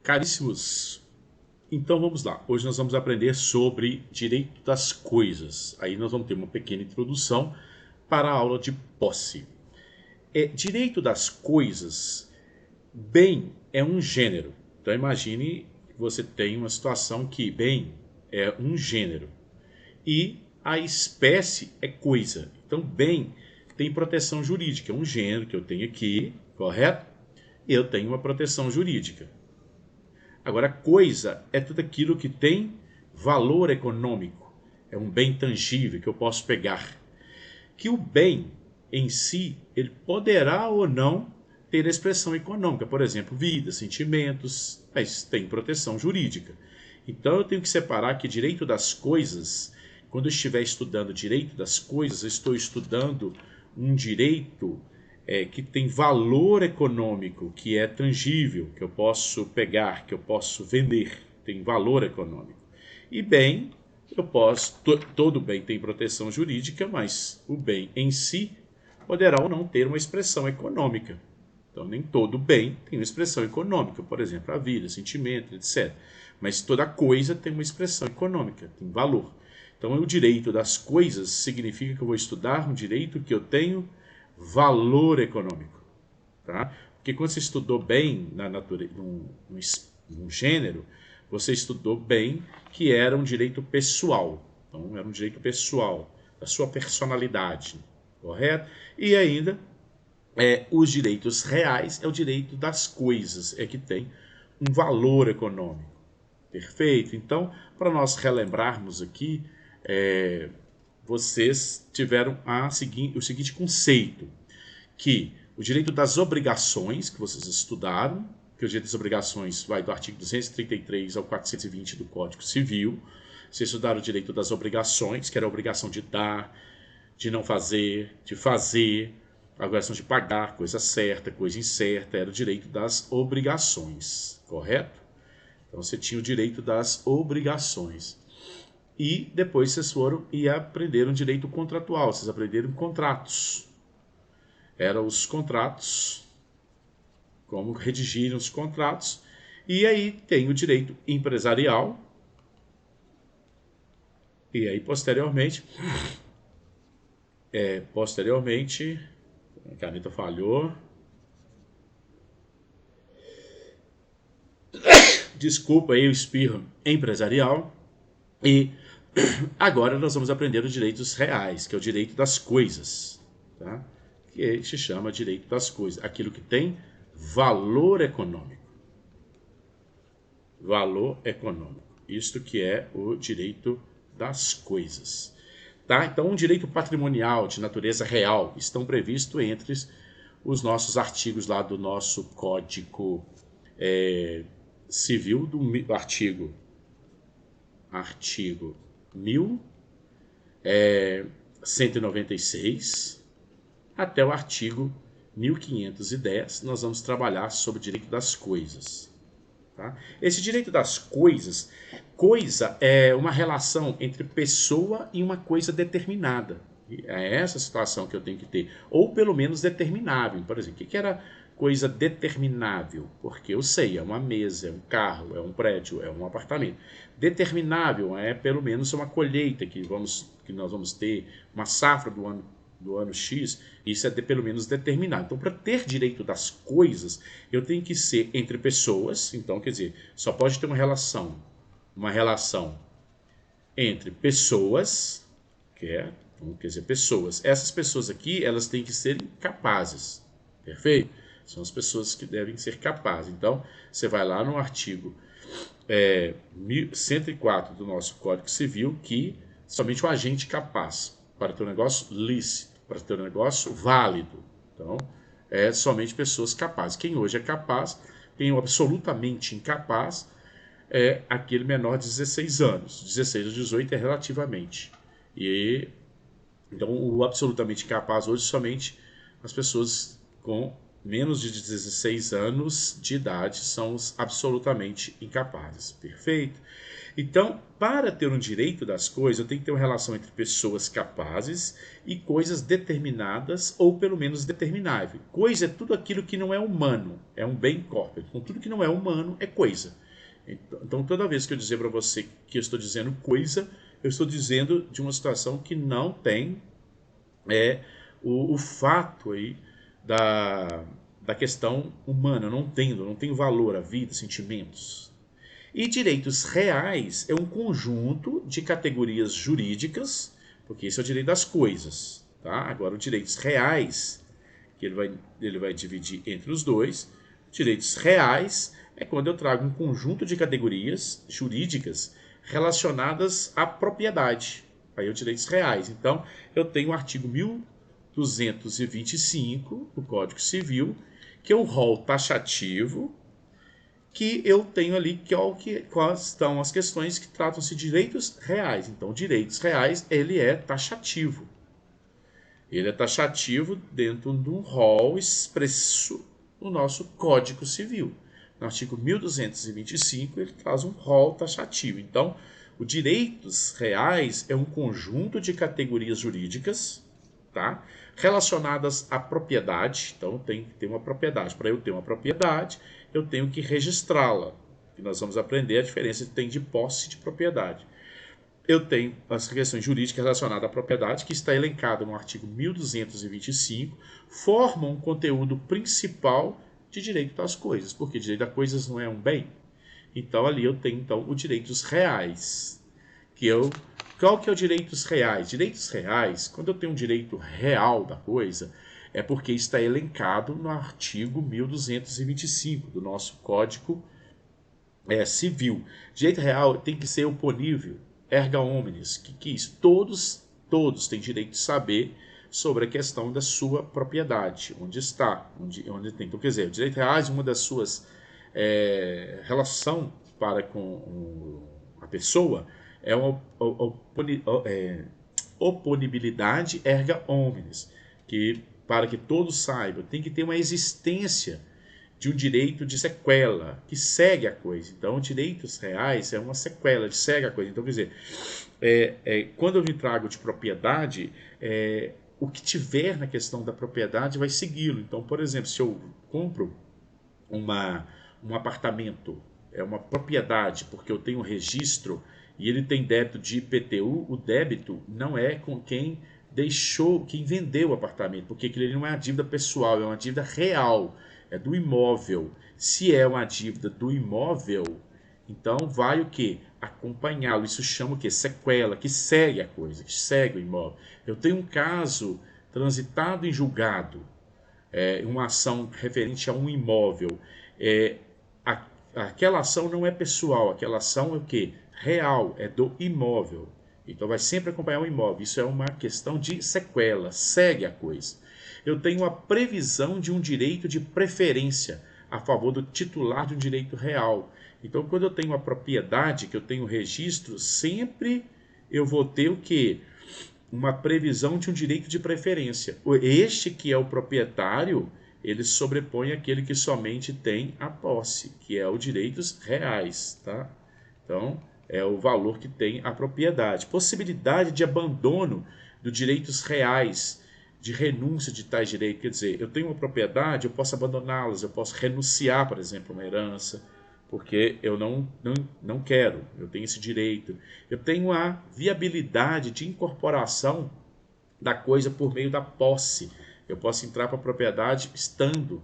Caríssimos, então vamos lá. Hoje nós vamos aprender sobre direito das coisas. Aí nós vamos ter uma pequena introdução para a aula de posse. Direito das coisas, bem é um gênero. Então imagine que você tem uma situação que bem é um gênero e a espécie é coisa. Então bem tem proteção jurídica, é um gênero que eu tenho aqui, correto? Eu tenho uma proteção jurídica. Agora, coisa é tudo aquilo que tem valor econômico, é um bem tangível que eu posso pegar. Que o bem em si, ele poderá ou não ter expressão econômica, por exemplo, vida, sentimentos, mas tem proteção jurídica. Então eu tenho que separar que direito das coisas, quando eu estiver estudando direito das coisas, eu estou estudando um direito que tem valor econômico, que é tangível, que eu posso pegar, que eu posso vender, tem valor econômico. E bem, eu posso, todo bem tem proteção jurídica, mas o bem em si poderá ou não ter uma expressão econômica. Então, nem todo bem tem uma expressão econômica, por exemplo, a vida, sentimento, etc. Mas toda coisa tem uma expressão econômica, tem valor. Então, o direito das coisas significa que eu vou estudar um direito que eu tenho valor econômico. Tá? Porque quando você estudou bem na natureza, num gênero, você estudou bem que era um direito pessoal. Então, era um direito pessoal, da sua personalidade, correto? E ainda, os direitos reais é o direito das coisas, é que tem um valor econômico. Perfeito? Então, para nós relembrarmos aqui, vocês tiveram o seguinte conceito, que o direito das obrigações, que vocês estudaram, que o direito das obrigações vai do artigo 233 ao 420 do Código Civil. Vocês estudaram o direito das obrigações, que era a obrigação de dar, de não fazer, de fazer, a obrigação de pagar, coisa certa, coisa incerta, era o direito das obrigações, correto? Então você tinha o direito das obrigações. E depois vocês foram e aprenderam direito contratual, vocês aprenderam contratos. Eram os contratos, como redigirem os contratos. E aí tem o direito empresarial. E aí posteriormente, a caneta falhou. Desculpa aí o espirro empresarial. E agora nós vamos aprender os direitos reais, que é o direito das coisas, tá? Que se chama direito das coisas, aquilo que tem valor econômico. Valor econômico. Isto que é o direito das coisas. Tá? Então, um direito patrimonial de natureza real estão previstos entre os nossos artigos lá do nosso Código Civil, do artigo 1196 até o artigo 1510, nós vamos trabalhar sobre o direito das coisas. Tá? Esse direito das coisas, coisa é uma relação entre pessoa e uma coisa determinada. É essa situação que eu tenho que ter. Ou pelo menos determinável. Por exemplo, o que era coisa determinável? Porque eu sei, é uma mesa, é um carro, é um prédio, é um apartamento. Determinável é pelo menos uma colheita que nós vamos ter, uma safra do ano X, isso é pelo menos determinado. Então, para ter direito das coisas, eu tenho que ser entre pessoas. Então, quer dizer, só pode ter uma relação entre pessoas, quer dizer, pessoas. Essas pessoas aqui, elas têm que ser capazes, perfeito? São as pessoas que devem ser capazes. Então, você vai lá no artigo 104 do nosso Código Civil, que somente o agente capaz para ter um negócio lícito, para ter um negócio válido. Então, é somente pessoas capazes. Quem hoje é capaz, quem é absolutamente incapaz, é aquele menor de 16 anos. 16 a 18 é relativamente. Então, o absolutamente incapaz hoje somente as pessoas com menos de 16 anos de idade são os absolutamente incapazes. Perfeito? Então, para ter um direito das coisas, eu tenho que ter uma relação entre pessoas capazes e coisas determinadas ou pelo menos determinável. Coisa é tudo aquilo que não é humano, é um bem corpóreo. Então, tudo que não é humano é coisa. Então, toda vez que eu dizer para você que eu estou dizendo coisa, eu estou dizendo de uma situação que não tem o fato aí da questão humana. Eu não tenho valor à vida, sentimentos. E direitos reais é um conjunto de categorias jurídicas, porque esse é o direito das coisas. Tá? Agora, os direitos reais, que ele vai dividir entre os dois. Direitos reais é quando eu trago um conjunto de categorias jurídicas relacionadas à propriedade. Aí, os direitos reais. Então, eu tenho o artigo 1225 do Código Civil, que é um rol taxativo, que eu tenho ali quais são as questões que tratam-se de direitos reais. Então, direitos reais, ele é taxativo. Ele é taxativo dentro de um rol expresso no nosso Código Civil. No artigo 1225, ele traz um rol taxativo. Então, os direitos reais é um conjunto de categorias jurídicas, tá? Relacionadas à propriedade. Então, tem que ter uma propriedade. Para eu ter uma propriedade, eu tenho que registrá-la. E nós vamos aprender a diferença que tem de posse e de propriedade. Eu tenho as questões jurídicas relacionadas à propriedade, que está elencada no artigo 1225, formam um conteúdo principal de direito das coisas, porque direito das coisas não é um bem. Então, ali eu tenho os direitos reais, qual que é o direitos reais? Direitos reais, quando eu tenho um direito real da coisa, é porque está elencado no artigo 1225 do nosso Código Civil. Direito real tem que ser oponível, erga omnes, que isso? Todos têm direito de saber sobre a questão da sua propriedade, onde está, onde tem. Então, quer dizer, o direito reais, uma das suas relação para com a pessoa é uma oponibilidade erga omnes, que para que todos saibam, tem que ter uma existência de um direito de sequela, que segue a coisa. Então, direitos reais é uma sequela, de segue a coisa. Então, quer dizer, quando eu me trago de propriedade, o que tiver na questão da propriedade vai segui-lo. Então, por exemplo, se eu compro um apartamento, é uma propriedade, porque eu tenho um registro e ele tem débito de IPTU, o débito não é com quem quem vendeu o apartamento, porque aquilo ali não é uma dívida pessoal, é uma dívida real, é do imóvel. Se é uma dívida do imóvel, então vai o que? Acompanhá-lo. Isso chama o que? Sequela, que segue a coisa, que segue o imóvel. Eu tenho um caso transitado em julgado, uma ação referente a um imóvel. Aquela ação não é pessoal, aquela ação é o que? Real, é do imóvel. Então vai sempre acompanhar o imóvel. Isso é uma questão de sequela, segue a coisa. Eu tenho a previsão de um direito de preferência a favor do titular de um direito real. Então, quando eu tenho uma propriedade, que eu tenho registro, sempre eu vou ter o quê? Uma previsão de um direito de preferência. Este que é o proprietário, ele sobrepõe aquele que somente tem a posse, que é os direitos reais, tá? Então, é o valor que tem a propriedade. Possibilidade de abandono dos direitos reais, de renúncia de tais direitos. Quer dizer, eu tenho uma propriedade, eu posso abandoná-las, eu posso renunciar, por exemplo, a uma herança, porque eu não quero, eu tenho esse direito. Eu tenho a viabilidade de incorporação da coisa por meio da posse. Eu posso entrar para a propriedade estando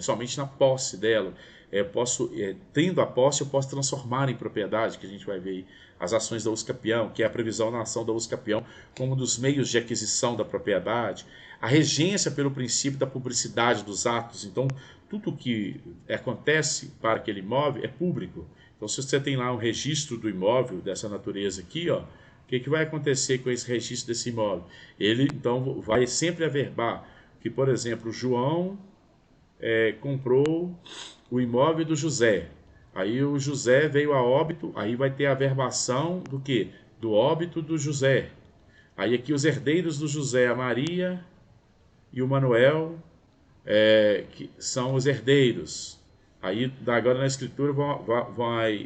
somente na posse dela. Tendo a posse, eu posso transformar em propriedade, que a gente vai ver aí, as ações da usucapião, que é a previsão na ação da usucapião como um dos meios de aquisição da propriedade, a regência pelo princípio da publicidade dos atos. Então, tudo que acontece para aquele imóvel é público. Então, se você tem lá um registro do imóvel dessa natureza aqui, ó, o que vai acontecer com esse registro desse imóvel? Ele, então, vai sempre averbar que, por exemplo, João comprou o imóvel do José. Aí o José veio a óbito, aí vai ter a averbação do quê? Do óbito do José. Aí aqui os herdeiros do José, a Maria e o Manuel, que são os herdeiros. Aí agora na escritura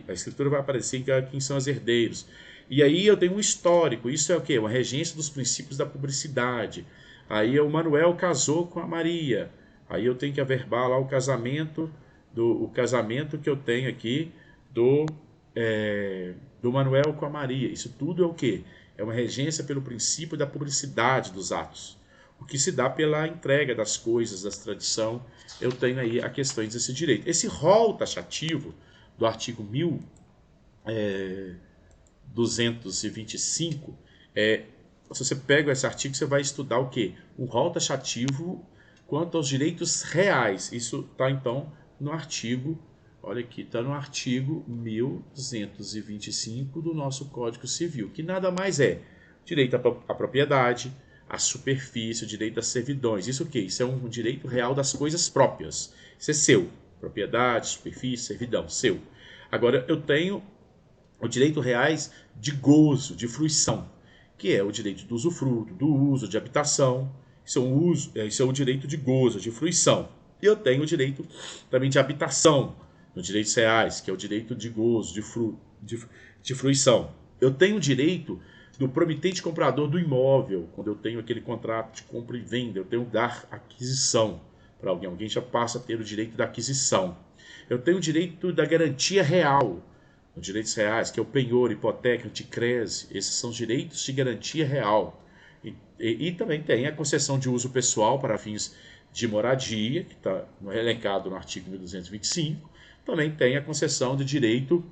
a escritura vai aparecer quem são os herdeiros. E aí eu tenho um histórico. Isso é o quê? Uma regência dos princípios da publicidade. Aí o Manuel casou com a Maria. Aí eu tenho que averbar lá o casamento que eu tenho aqui do, do Manuel com a Maria. Isso tudo é o quê? É uma regência pelo princípio da publicidade dos atos. O que se dá pela entrega das coisas, das tradição, eu tenho aí a questões desse direito. Esse rol taxativo do artigo 1225, se você pega esse artigo, você vai estudar o quê? O rol taxativo quanto aos direitos reais. Isso está, então, no artigo, olha aqui, está no artigo 1225 do nosso Código Civil, que nada mais é direito à propriedade, à superfície, o direito às servidões. Isso o quê? Isso é um direito real das coisas próprias. Isso é seu. Propriedade, superfície, servidão, seu. Agora, eu tenho o direito reais de gozo, de fruição, que é o direito do usufruto, do uso, de habitação. Isso é o direito de gozo, de fruição. E eu tenho o direito também de habitação, nos direitos reais, que é o direito de gozo, de fruição. Eu tenho o direito do promitente comprador do imóvel, quando eu tenho aquele contrato de compra e venda, eu tenho que dar aquisição para alguém. Alguém já passa a ter o direito da aquisição. Eu tenho o direito da garantia real, os direitos reais, que é o penhor, hipoteca, anticrese. Esses são os direitos de garantia real. E também tem a concessão de uso pessoal para fins de moradia, que está elencado no artigo 1225. Também tem a concessão de direito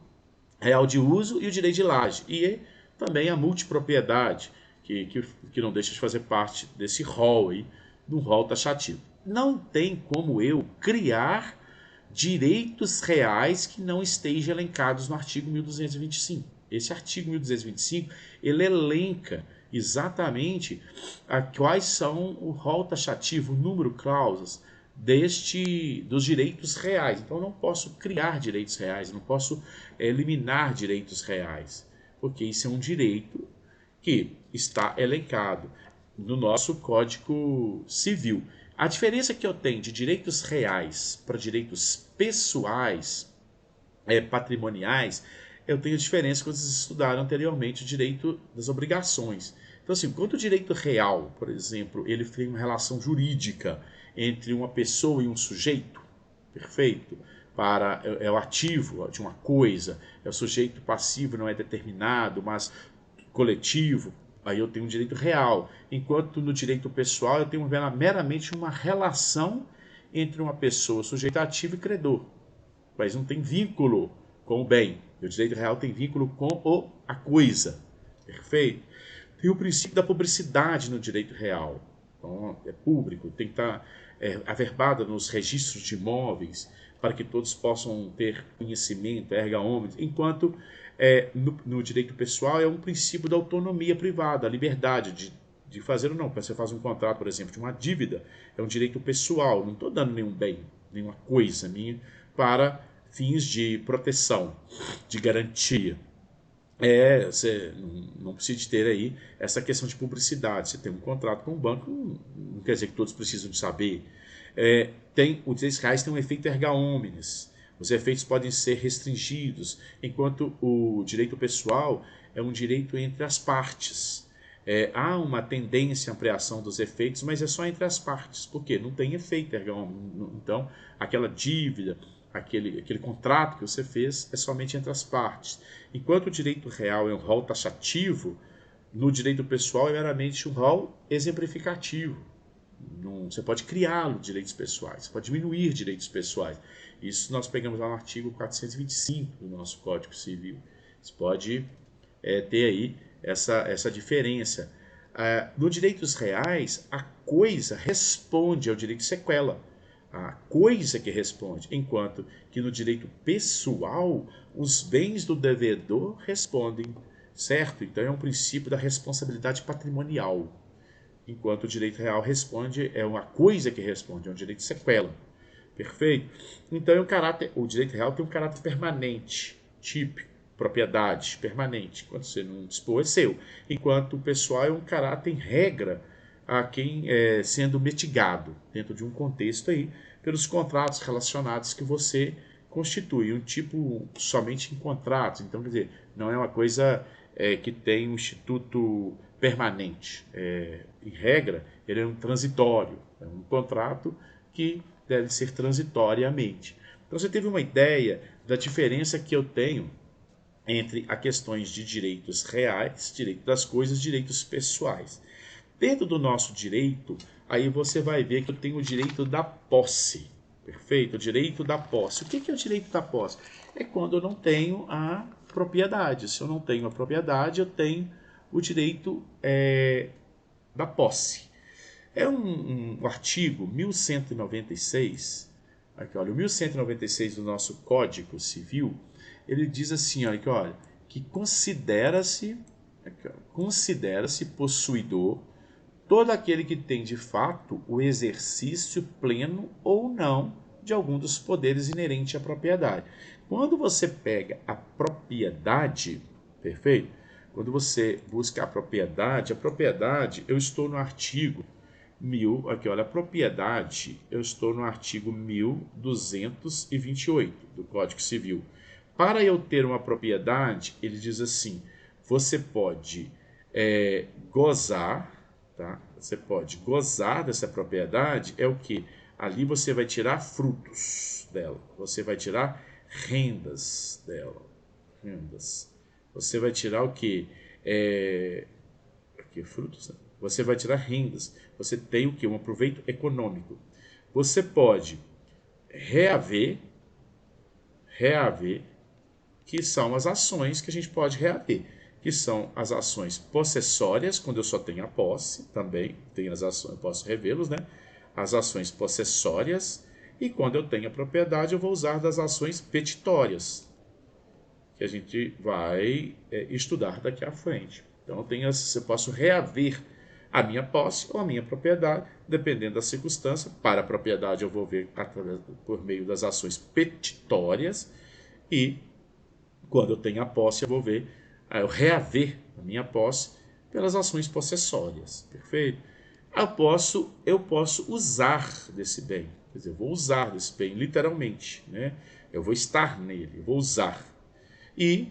real de uso e o direito de laje. E também a multipropriedade, que não deixa de fazer parte desse rol aí, do rol taxativo. Não tem como eu criar direitos reais que não estejam elencados no artigo 1225. Esse artigo 1225, ele elenca exatamente quais são o rol taxativo, o número cláusulas dos direitos reais. Então eu não posso criar direitos reais, não posso eliminar direitos reais, porque isso é um direito que está elencado no nosso Código Civil. A diferença que eu tenho de direitos reais para direitos pessoais, patrimoniais, eu tenho diferença quando vocês estudaram anteriormente o direito das obrigações. Então, assim, quanto o direito real, por exemplo, ele tem uma relação jurídica entre uma pessoa e um sujeito, perfeito? É o ativo de uma coisa, é o sujeito passivo, não é determinado, mas coletivo. Aí eu tenho um direito real. Enquanto no direito pessoal eu tenho meramente uma relação entre uma pessoa, sujeito ativo e credor. Mas não tem vínculo com o bem. O direito real tem vínculo com a coisa. Perfeito? Tem o princípio da publicidade no direito real. Então, é público, tem que estar averbado nos registros de imóveis para que todos possam ter conhecimento, erga omnes, enquanto no direito pessoal é um princípio da autonomia privada, a liberdade de fazer ou não. Você faz um contrato, por exemplo, de uma dívida, é um direito pessoal, não estou dando nenhum bem, nenhuma coisa minha para fins de proteção, de garantia. Você não precisa ter aí essa questão de publicidade. Você tem um contrato com o banco, não quer dizer que todos precisam de saber. Os direitos reais têm um efeito erga omnes. Os efeitos podem ser restringidos, enquanto o direito pessoal é um direito entre as partes. Há uma tendência à ampliação dos efeitos, mas é só entre as partes. Por quê? Não tem efeito erga omnes. Então, aquela dívida, aquele contrato que você fez é somente entre as partes. Enquanto o direito real é um rol taxativo, no direito pessoal é meramente um rol exemplificativo. Você pode criá-lo, direitos pessoais, você pode diminuir direitos pessoais. Isso nós pegamos lá no artigo 425 do nosso Código Civil. Você pode ter aí essa diferença. No direitos reais, a coisa responde ao direito de sequela. A coisa que responde, enquanto que no direito pessoal, os bens do devedor respondem, certo? Então é um princípio da responsabilidade patrimonial. Enquanto o direito real responde, é uma coisa que responde, é um direito de sequela. Perfeito? Então o direito real tem um caráter permanente, típico, propriedade permanente. Quando você não dispor, é seu. Enquanto o pessoal é um caráter em regra a quem sendo mitigado dentro de um contexto aí pelos contratos relacionados que você constitui, um tipo somente em contratos. Então, quer dizer, não é uma coisa que tem um instituto permanente. Em regra, ele é um transitório, é um contrato que deve ser transitoriamente. Então, você teve uma ideia da diferença que eu tenho entre as questões de direitos reais, direito das coisas, direitos pessoais. Dentro do nosso direito, aí você vai ver que eu tenho o direito da posse. Perfeito? O direito da posse. O que é o direito da posse? É quando eu não tenho a propriedade. Se eu não tenho a propriedade, eu tenho o direito da posse. É um artigo 1196, aqui, olha, o 1196 do nosso Código Civil, ele diz assim, olha, que considera-se possuidor todo aquele que tem de fato o exercício pleno ou não de algum dos poderes inerentes à propriedade. Quando você pega a propriedade, perfeito? Quando você busca a propriedade, eu estou no artigo aqui, olha, a propriedade, eu estou no artigo 1228 do Código Civil. Para eu ter uma propriedade, ele diz assim, você pode gozar, tá? Você pode gozar dessa propriedade, é o que? Ali você vai tirar frutos dela, você vai tirar rendas dela, rendas. Você vai tirar o que? Aqui, frutos, né? Você vai tirar rendas. Você tem o que? Um proveito econômico. Você pode reaver, que são as ações que a gente pode reaver, que são as ações possessórias, quando eu só tenho a posse, também tem as ações, eu posso revê-los, né? As ações possessórias, e quando eu tenho a propriedade, eu vou usar das ações petitórias, que a gente vai estudar daqui à frente. Então, eu posso reaver a minha posse ou a minha propriedade, dependendo da circunstância. Para a propriedade, eu vou ver por meio das ações petitórias, e quando eu tenho a posse, eu vou ver, eu reaver a minha posse pelas ações possessórias. Perfeito? Eu posso usar desse bem. Quer dizer, eu vou usar desse bem, literalmente. Né? Eu vou estar nele, eu vou usar. E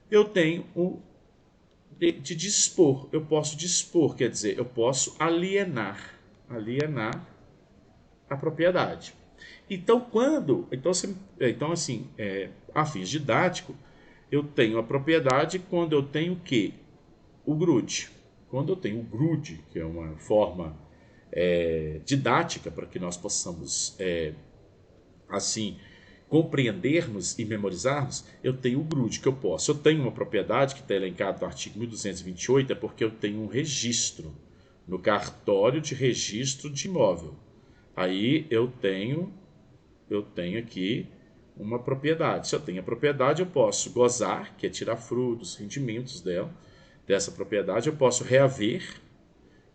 eu tenho o de dispor. Eu posso dispor, quer dizer, eu posso alienar a propriedade. Então, a fins didáticos, eu tenho a propriedade quando eu tenho o quê? O grude. Quando eu tenho o grude, que é uma forma didática para que nós possamos assim compreendermos e memorizarmos, eu tenho o grude que eu posso. Eu tenho uma propriedade que está elencada no artigo 1228, é porque eu tenho um registro no cartório de registro de imóvel. Aí eu tenho aqui uma propriedade. Se eu tenho a propriedade, eu posso gozar, que é tirar frutos, rendimentos dessa propriedade. Eu posso reaver,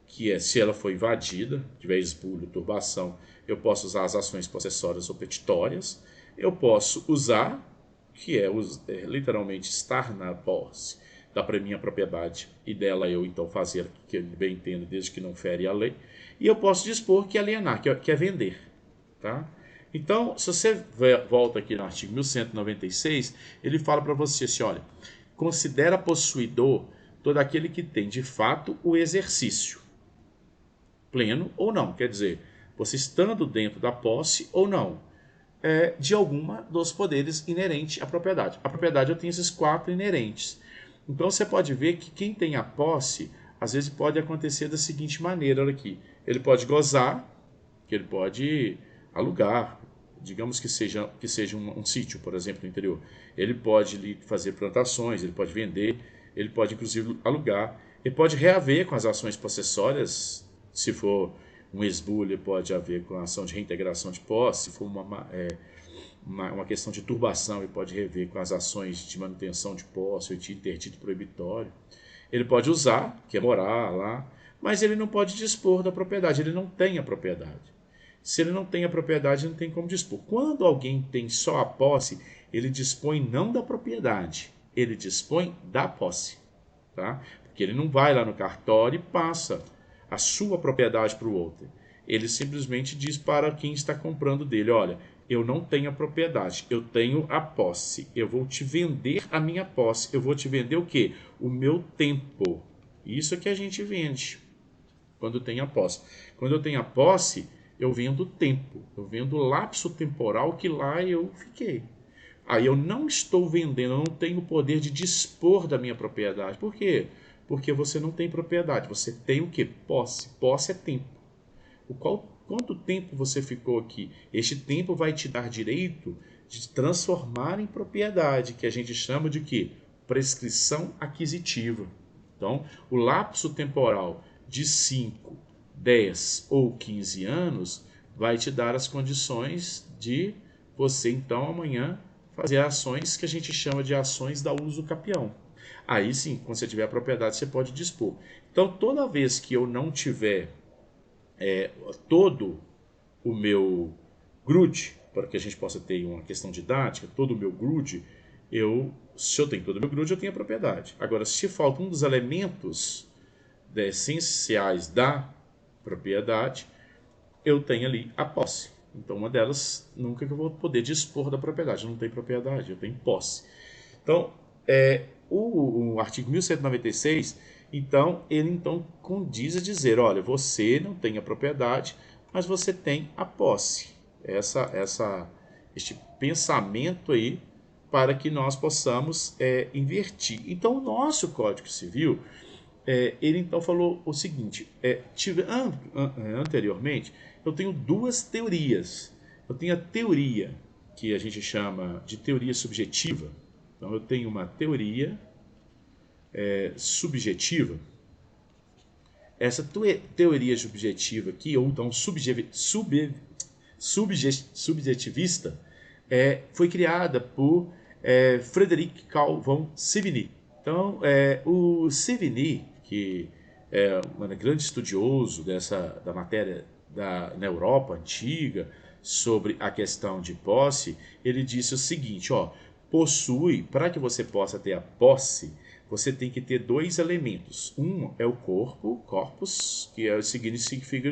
que é se ela foi invadida, tiver esbulho, turbação, eu posso usar as ações possessórias ou petitórias. Eu posso usar, que é literalmente estar na posse da minha propriedade e dela eu então fazer o que eu bem entendo, desde que não fere a lei. E eu posso dispor, que é alienar, que é vender. Tá? Então, se você volta aqui no artigo 1196, ele fala para você assim, olha, considera possuidor todo aquele que tem de fato o exercício, pleno ou não, quer dizer, você estando dentro da posse ou não, de alguma dos poderes inerentes à propriedade. A propriedade eu tenho esses 4 inerentes. Então você pode ver que quem tem a posse, às vezes pode acontecer da seguinte maneira, olha aqui, ele pode gozar, que ele pode alugar, digamos que seja um sítio, por exemplo, no interior. Ele pode fazer plantações, ele pode vender, ele pode inclusive alugar, ele pode reaver com as ações possessórias, se for um esbulho, pode haver com a ação de reintegração de posse, se for uma questão de turbação, ele pode rever com as ações de manutenção de posse ou de interdito proibitório. Ele pode usar, que é morar lá, mas ele não pode dispor da propriedade, ele não tem a propriedade. Se ele não tem a propriedade, não tem como dispor. Quando alguém tem só a posse, ele dispõe não da propriedade, ele dispõe da posse. Tá? Porque ele não vai lá no cartório e passa a sua propriedade para o outro. Ele simplesmente diz para quem está comprando dele, olha, eu não tenho a propriedade, eu tenho a posse. Eu vou te vender a minha posse. Eu vou te vender o quê? O meu tempo. Isso é que a gente vende quando tem a posse. Quando eu tenho a posse, eu vendo tempo. Eu vendo o lapso temporal que lá eu fiquei. Aí eu não estou vendendo, eu não tenho o poder de dispor da minha propriedade. Por quê? Porque você não tem propriedade. Você tem o quê? Posse. Posse é tempo. Quanto tempo você ficou aqui? Este tempo vai te dar direito de transformar em propriedade, que a gente chama de quê? Prescrição aquisitiva. Então, o lapso temporal de 5, 10 ou 15 anos vai te dar as condições de você, então, amanhã fazer ações que a gente chama de ações da uso capião. Aí sim, quando você tiver a propriedade, você pode dispor. Então, toda vez que eu não tiver todo o meu GRUD, para que a gente possa ter uma questão didática, todo o meu GRUD, se eu tenho todo o meu GRUD, eu tenho a propriedade. Agora, se falta um dos elementos essenciais da propriedade, eu tenho ali a posse. Então, uma delas, nunca que eu vou poder dispor da propriedade. Eu não tenho propriedade, eu tenho posse. Então, o artigo 1196, então, ele então condiz a dizer, olha, você não tem a propriedade, mas você tem a posse. Este pensamento aí para que nós possamos invertir. Então, o nosso Código Civil, ele então falou o seguinte, anteriormente, eu tenho duas teorias. Eu tenho a teoria que a gente chama de teoria subjetiva. Então, eu tenho uma teoria subjetiva. Essa teoria subjetiva aqui, ou então subjetivista, foi criada por Frederic Carl von Savigny. Então, o Savigny, que é um grande estudioso da matéria na Europa antiga, sobre a questão de posse, ele disse o seguinte, para que você possa ter a posse, você tem que ter dois elementos. Um é o corpus, que é o significa.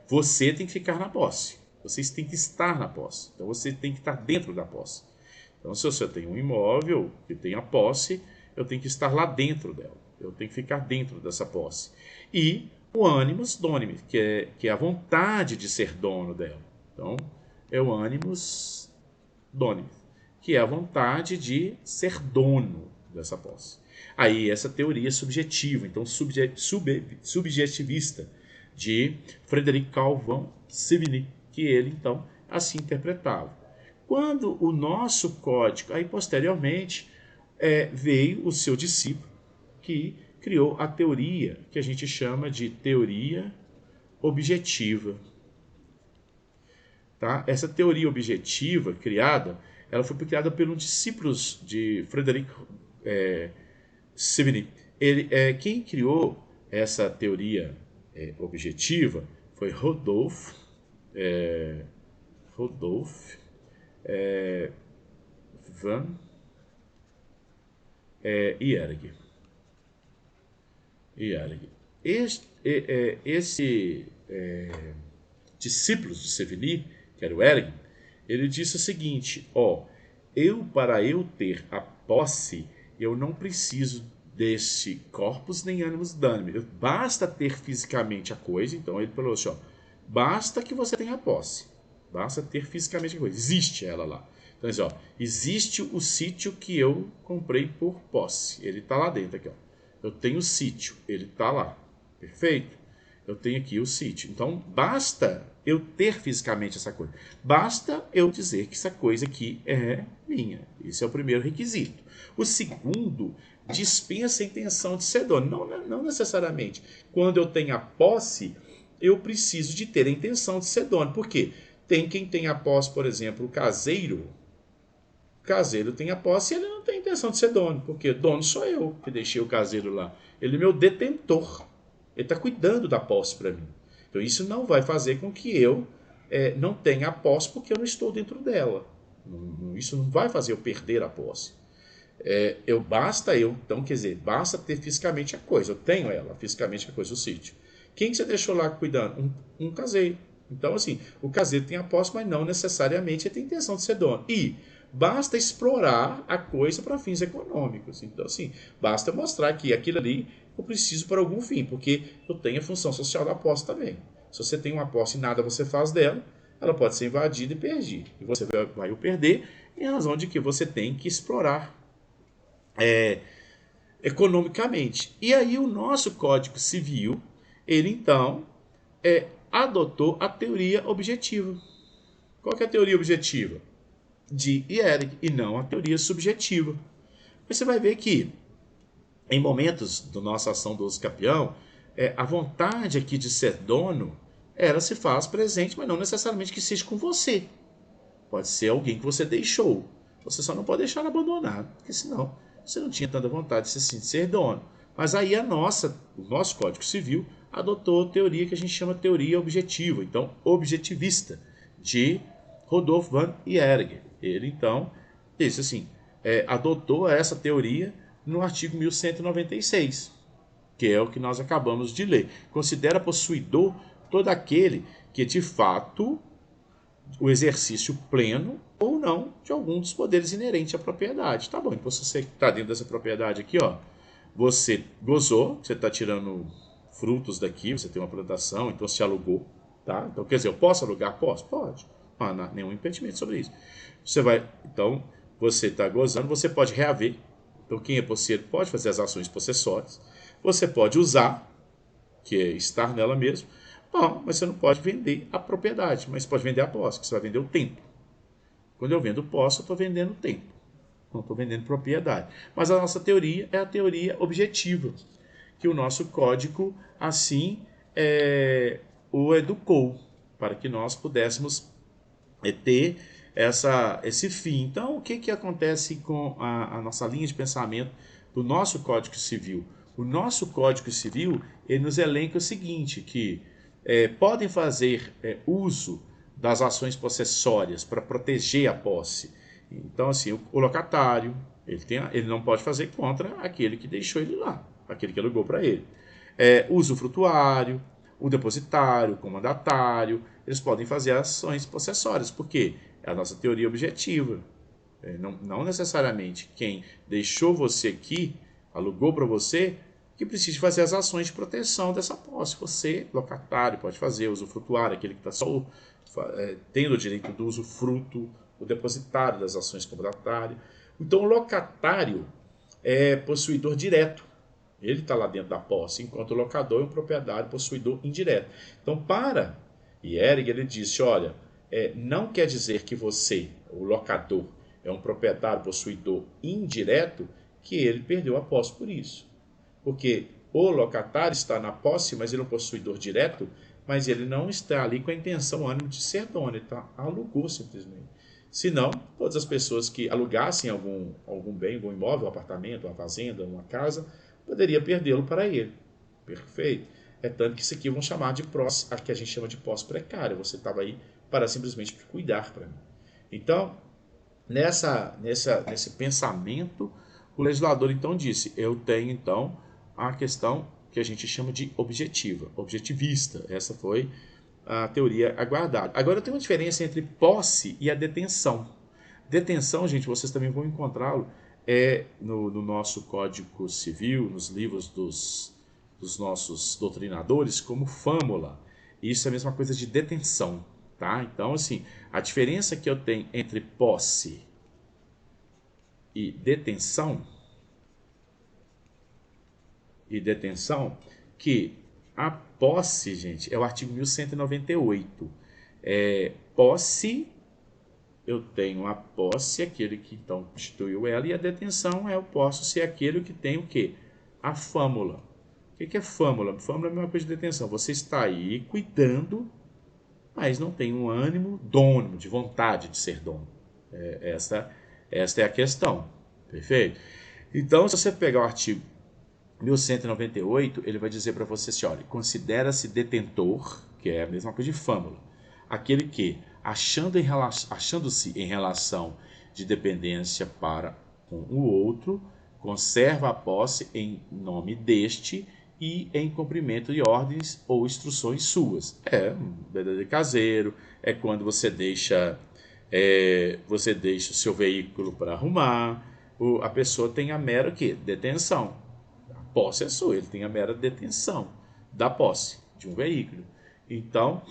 Você tem que ficar na posse. Vocês têm que estar na posse. Então você tem que estar dentro da posse. Então, se você tem um imóvel que tem a posse, eu tenho que estar lá dentro dela. Eu tenho que ficar dentro dessa posse. E o animus donimi, que é a vontade de ser dono dela. Então, é o animus donimi, que é a vontade de ser dono dessa posse. Aí, essa teoria é subjetiva, então subjetivista, de Frederic Carl von Savigny, que ele, então, assim interpretava. Quando o nosso código, aí posteriormente, veio o seu discípulo, que criou a teoria que a gente chama de teoria objetiva. Tá? Essa teoria objetiva ela foi criada pelos discípulos de Frederic Savigny. Quem criou essa teoria objetiva foi Rodolphe van Hierg. Esse discípulo de Savigny, que era o Hierg, ele disse o seguinte, para eu ter a posse, eu não preciso desse corpus nem animus danimi. Basta ter fisicamente a coisa. Então ele falou assim, basta que você tenha a posse. Basta ter fisicamente a coisa. Existe ela lá. Então, assim, existe o sítio que eu comprei por posse. Ele está lá dentro aqui, Eu tenho o sítio, ele está lá. Perfeito? Eu tenho aqui o sítio. Então, basta eu ter fisicamente essa coisa. Basta eu dizer que essa coisa aqui é minha. Esse é o primeiro requisito. O segundo, dispensa a intenção de ser dono. Não necessariamente. Quando eu tenho a posse, eu preciso de ter a intenção de ser dono. Por quê? Tem quem tem a posse, por exemplo, o caseiro. O caseiro tem a posse e ele não tem a intenção de ser dono. Porque dono sou eu que deixei o caseiro lá. Ele é meu detentor. Ele está cuidando da posse para mim. Então isso não vai fazer com que eu não tenha a posse porque eu não estou dentro dela. Isso não vai fazer eu perder a posse. Basta ter fisicamente a coisa. Eu tenho ela, fisicamente a coisa, o sítio. Quem que você deixou lá cuidando? Um caseiro. Então, assim, o caseiro tem a posse, mas não necessariamente ele tem intenção de ser dono. E basta explorar a coisa para fins econômicos. Então, assim, basta mostrar que aquilo ali eu preciso para algum fim, porque eu tenho a função social da posse também. Se você tem uma posse e nada você faz dela, ela pode ser invadida e perdida. E você vai o perder em razão de que você tem que explorar economicamente. E aí o nosso Código Civil, ele então adotou a teoria objetiva. Qual que é a teoria objetiva? De Hierg, e não a teoria subjetiva. Você vai ver que, em momentos da nossa ação do uso capião, a vontade aqui de ser dono, ela se faz presente, mas não necessariamente que seja com você. Pode ser alguém que você deixou. Você só não pode deixar abandonado, porque senão você não tinha tanta vontade de ser dono. Mas aí o nosso Código Civil adotou a teoria que a gente chama de teoria objetiva, então objetivista, de Rodolfo van Hierg. Ele então disse assim, adotou essa teoria no artigo 1196, que é o que nós acabamos de ler. Considera possuidor todo aquele que de fato o exercício pleno ou não de algum dos poderes inerentes à propriedade. Tá bom, então se você está dentro dessa propriedade aqui, ó, você gozou, você está tirando frutos daqui, você tem uma plantação, então se alugou, tá? Então quer dizer, eu posso alugar? Posso? Pode. Não há nenhum impedimento sobre isso. Então, você está gozando, você pode reaver. Então quem é posseiro pode fazer as ações possessórias. Você pode usar, que é estar nela mesmo. Bom, mas você não pode vender a propriedade, mas pode vender a posse, que você vai vender o tempo. Quando eu vendo posse, eu estou vendendo tempo, não estou vendendo propriedade. Mas a nossa teoria é a teoria objetiva, que o nosso código assim o educou, para que nós pudéssemos ter esse fim. Então, o que acontece com a nossa linha de pensamento do nosso Código Civil? O nosso Código Civil ele nos elenca o seguinte, que podem fazer uso das ações possessórias para proteger a posse. Então, assim, o locatário, ele não pode fazer contra aquele que deixou ele lá, aquele que alugou para ele. O usufrutuário, o depositário, o comandatário, eles podem fazer ações possessórias, porque é a nossa teoria objetiva. Não necessariamente quem deixou você aqui, alugou para você, que precisa fazer as ações de proteção dessa posse. Você, locatário, pode fazer, o usufrutuário, aquele que está só tendo o direito do usufruto, o depositário das ações comandatárias. Então, o locatário é possuidor direto. Ele está lá dentro da posse, enquanto o locador é um proprietário possuidor indireto. Então, para Hierg, ele disse, olha, não quer dizer que você, o locador, é um proprietário possuidor indireto, que ele perdeu a posse por isso. Porque o locatário está na posse, mas ele é um possuidor direto, mas ele não está ali com a intenção, o ânimo de ser dono, ele alugou simplesmente. Senão, todas as pessoas que alugassem algum bem, algum imóvel, um apartamento, uma fazenda, uma casa, poderia perdê-lo para ele. Perfeito? É tanto que isso aqui vão chamar de posse, a que a gente chama de posse precária. Você estava aí para simplesmente cuidar para mim. Então, nesse pensamento, o legislador então disse, eu tenho então a questão que a gente chama de objetiva, objetivista. Essa foi a teoria aguardada. Agora tem uma diferença entre posse e a detenção. Detenção, gente, vocês também vão encontrá-lo no nosso Código Civil, nos livros dos nossos doutrinadores, como fâmula. Isso é a mesma coisa de detenção, tá? Então, assim, a diferença que eu tenho entre posse e detenção, que a posse, gente, é o artigo 1198. Posse, eu tenho a posse, aquele que então constituiu ela, e a detenção eu posso ser aquele que tem o quê? A fâmula. O que é fâmula? Fâmula é a mesma coisa de detenção. Você está aí cuidando, mas não tem um ânimo dono, de vontade de ser dono. Esta é a questão. Perfeito? Então, se você pegar o artigo 1198, ele vai dizer para você assim, olha, considera-se detentor, que é a mesma coisa de fâmula, aquele que, achando-se em relação de dependência para com o outro, conserva a posse em nome deste e em cumprimento de ordens ou instruções suas. É um verdadeiro caseiro, é quando você deixa o seu veículo para arrumar, a pessoa tem a mera quê? Detenção. A posse é sua, ele tem a mera detenção da posse de um veículo. Então,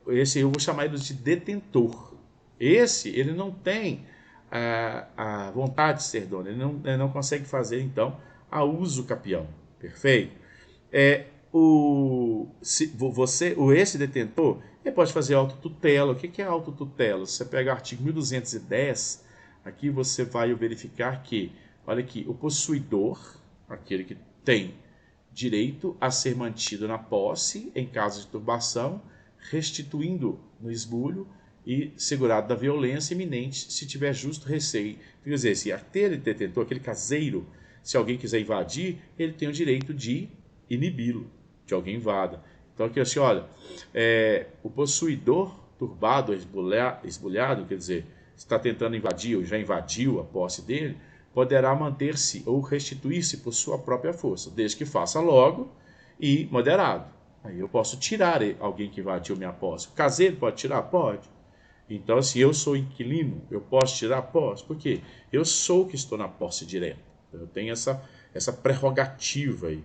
esse eu vou chamar ele de detentor. Esse, ele não tem a vontade de ser dono, ele não consegue fazer, então, a uso capião. Perfeito? Esse detentor, ele pode fazer autotutela. O que é autotutela? Você pega o artigo 1210, aqui você vai verificar que, olha aqui, o possuidor, aquele que tem direito a ser mantido na posse em caso de turbação, restituindo no esbulho e segurado da violência iminente, se tiver justo receio. Quer dizer, se aquele detentor, aquele caseiro, se alguém quiser invadir, ele tem o direito de inibi-lo, que alguém invada. Então aqui assim, olha, o possuidor turbado, esbulhado, quer dizer, está tentando invadir ou já invadiu a posse dele, poderá manter-se ou restituir-se por sua própria força, desde que faça logo e moderado. Aí eu posso tirar alguém que invadiu minha posse. O caseiro pode tirar? Pode. Então, se eu sou inquilino, eu posso tirar? Posso. Por quê? Eu sou o que estou na posse direta. Eu tenho essa prerrogativa aí.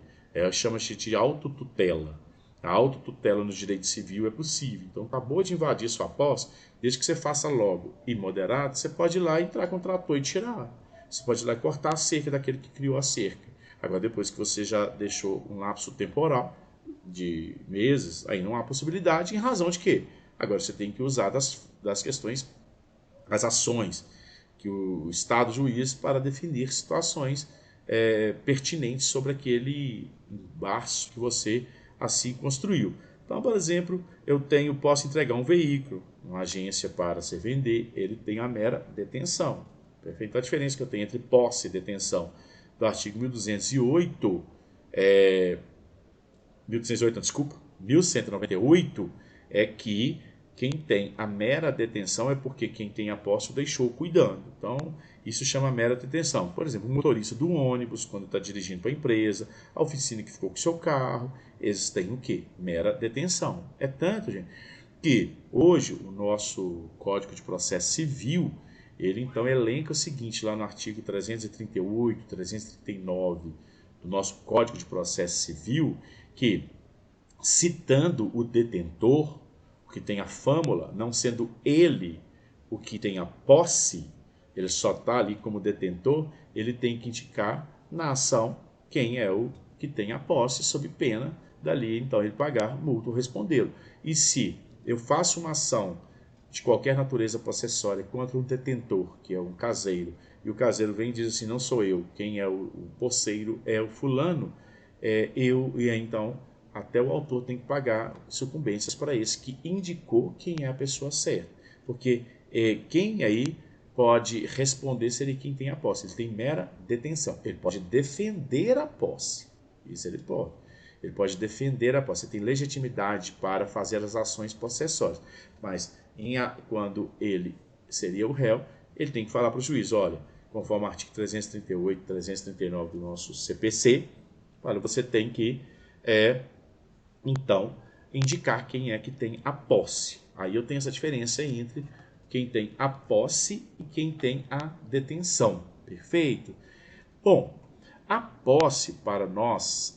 Chama-se de autotutela. A autotutela no direito civil é possível. Então, acabou de invadir sua posse, desde que você faça logo e moderado, você pode ir lá entrar contra o trator e tirar. Você pode ir lá e cortar a cerca daquele que criou a cerca. Agora, depois que você já deixou um lapso temporal de meses, aí não há possibilidade, em razão de quê? Agora você tem que usar das questões, as ações que o Estado juiz para definir situações pertinentes sobre aquele embaço que você assim construiu. Então, por exemplo, posso entregar um veículo, uma agência para se vender, ele tem a mera detenção. Perfeito? Então, a diferença que eu tenho entre posse e detenção do artigo 1208, 1198 é que quem tem a mera detenção é porque quem tem a posse o deixou cuidando. Então, isso chama mera detenção. Por exemplo, o motorista do ônibus, quando está dirigindo para a empresa, a oficina que ficou com o seu carro, eles têm o quê? Mera detenção. É tanto, gente, que hoje o nosso Código de Processo Civil, ele então elenca o seguinte, lá no artigo 338, 339 do nosso Código de Processo Civil, que citando o detentor, o que tem a fâmula, não sendo ele o que tem a posse, ele só está ali como detentor, ele tem que indicar na ação quem é o que tem a posse, sob pena dali, então, ele pagar multa ou respondê-lo. E se eu faço uma ação de qualquer natureza possessória contra um detentor, que é um caseiro, e o caseiro vem e diz assim, não sou eu, quem é o posseiro é o fulano, então até o autor tem que pagar sucumbências para esse que indicou quem é a pessoa certa. Porque quem aí pode responder seria quem tem a posse. Ele tem mera detenção. Ele pode defender a posse. Isso ele pode. Ele pode defender a posse. Ele tem legitimidade para fazer as ações possessórias. Mas quando ele seria o réu, ele tem que falar para o juiz, olha, conforme o artigo 338, 339 do nosso CPC, olha, você tem que então, indicar quem é que tem a posse. Aí eu tenho essa diferença entre quem tem a posse e quem tem a detenção. Perfeito? Bom, a posse, para nós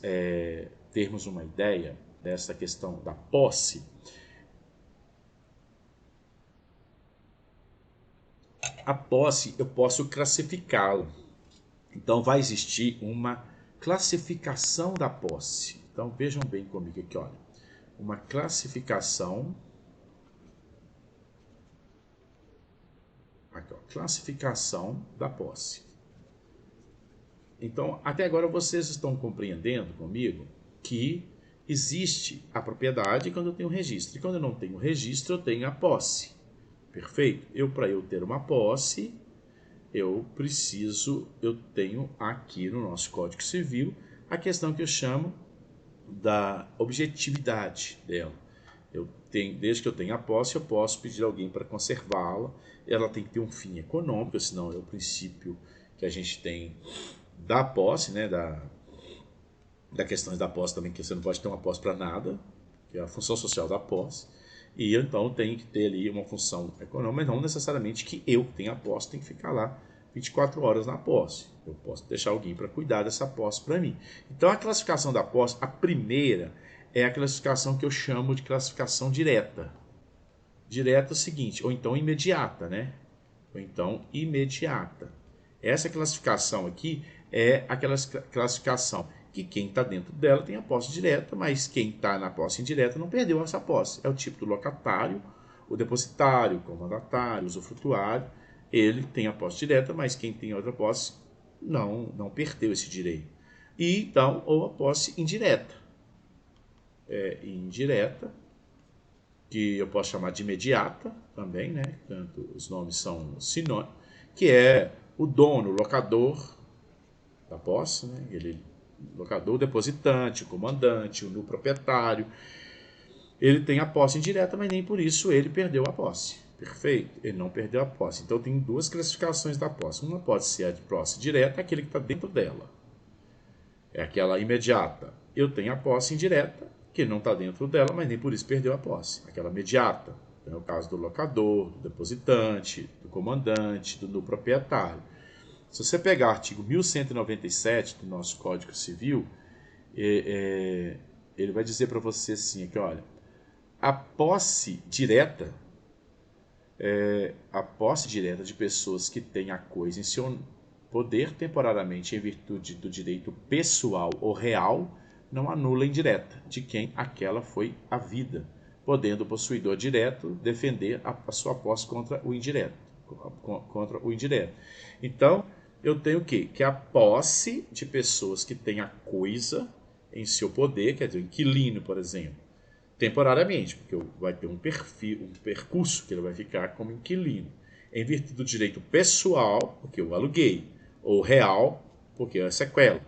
termos uma ideia dessa questão da posse, a posse eu posso classificá-la. Então, vai existir uma classificação da posse. Então, vejam bem comigo aqui, olha. Uma classificação. Aqui, ó, classificação da posse. Então, até agora vocês estão compreendendo comigo que existe a propriedade quando eu tenho registro. E quando eu não tenho registro, eu tenho a posse. Perfeito? Para eu ter uma posse, eu tenho aqui no nosso Código Civil a questão que eu chamo da objetividade dela. Desde que eu tenha a posse, eu posso pedir a alguém para conservá-la. Ela tem que ter um fim econômico, senão é o princípio que a gente tem da posse, né, da questões da posse também, que você não pode ter uma posse para nada, que é a função social da posse, e então tem que ter ali uma função econômica, mas não necessariamente que eu que tenha a posse tem que ficar lá 24 horas na posse. Eu posso deixar alguém para cuidar dessa posse para mim. Então a classificação da posse, a primeira é a classificação que eu chamo de classificação direta. Direta é o seguinte, ou então imediata, né? Ou então imediata. Essa classificação aqui é aquela classificação que quem está dentro dela tem a posse direta, mas quem está na posse indireta não perdeu essa posse. É o tipo do locatário, o depositário, o comandatário, o usufrutuário. Ele tem a posse direta, mas quem tem outra posse não perdeu esse direito. E então, ou a posse indireta. Indireta, que eu posso chamar de imediata também, né? Tanto os nomes são sinônimos, que é o dono, o locador da posse, né? Ele, locador, o depositante, o comandante, o proprietário. Ele tem a posse indireta, mas nem por isso ele perdeu a posse. Perfeito? Ele não perdeu a posse. Então tem duas classificações da posse. Uma pode ser a de posse direta, aquele que está dentro dela. É aquela imediata. Eu tenho a posse indireta, que não está dentro dela, mas nem por isso perdeu a posse. Aquela imediata. É o caso do locador, do depositante, do comandante, do proprietário. Se você pegar o artigo 1197 do nosso Código Civil, ele vai dizer para você assim, que olha, a posse direta de pessoas que têm a coisa em seu poder temporariamente em virtude do direito pessoal ou real não anula a indireta de quem aquela foi a vida, podendo o possuidor direto defender a sua posse contra o indireto. Então, eu tenho o quê? Que a posse de pessoas que têm a coisa em seu poder, quer dizer, o inquilino, por exemplo, temporariamente, porque vai ter um percurso que ele vai ficar como inquilino, em virtude do direito pessoal, porque eu aluguei, ou real, porque é sequela,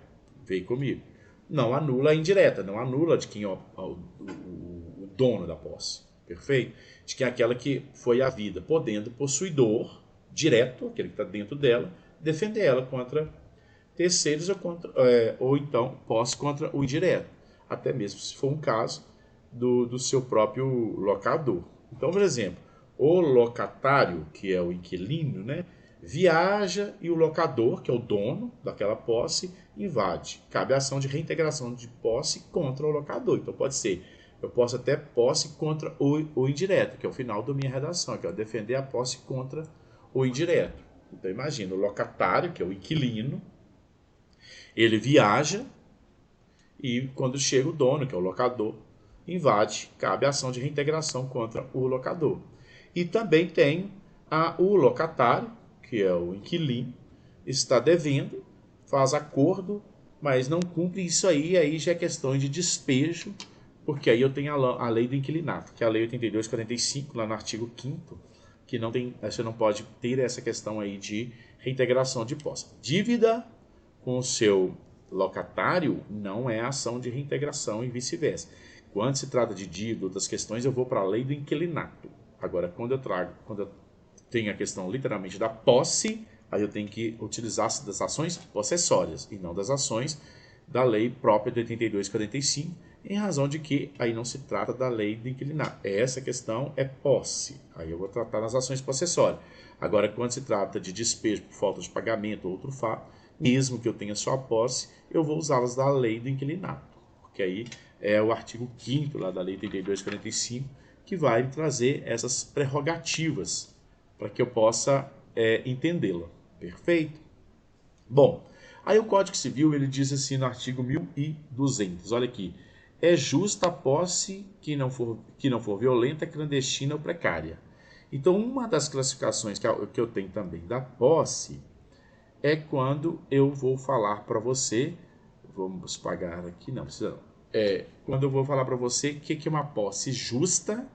veio comigo. Não anula a indireta, não anula de quem é o dono da posse, perfeito? De quem é aquela que foi a vida, podendo o possuidor direto, aquele que está dentro dela, defender ela contra terceiros ou então posse contra o indireto, até mesmo se for um caso do seu próprio locador. Então, por exemplo, o locatário, que é o inquilino, né, viaja e o locador, que é o dono daquela posse, invade. Cabe a ação de reintegração de posse contra o locador. Então pode ser, eu posso até posse contra o indireto, que é o final da minha redação, que é defender a posse contra o indireto. Então imagina, o locatário, que é o inquilino, ele viaja e quando chega o dono, que é o locador, invade, cabe a ação de reintegração contra o locador. E também tem o locatário, que é o inquilino, está devendo, faz acordo, mas não cumpre isso aí já é questão de despejo, porque aí eu tenho a lei do inquilinato, que é a lei 8245, lá no artigo 5º, que não tem, você não pode ter essa questão aí de reintegração de posse. Dívida com o seu locatário não é ação de reintegração e vice-versa. Quando se trata de dívida, outras questões, eu vou para a lei do inquilinato. Agora, quando eu tenho a questão literalmente da posse, aí eu tenho que utilizar das ações possessórias e não das ações da lei própria de 8245, em razão de que aí não se trata da lei do inquilinato. Essa questão é posse. Aí eu vou tratar nas ações possessórias. Agora, quando se trata de despejo por falta de pagamento ou outro fato, mesmo que eu tenha só a posse, eu vou usá-las da lei do inquilinato. Porque aí é o artigo 5º lá da lei 8245 que vai me trazer essas prerrogativas para que eu possa entendê-la. Perfeito? Bom, aí o Código Civil ele diz assim no artigo 1200, olha aqui, é justa a posse que não for violenta, clandestina ou precária. Então, uma das classificações que eu tenho também da posse é quando eu vou falar para você, vamos pagar aqui, não precisa não, quando eu vou falar para você o que é uma posse justa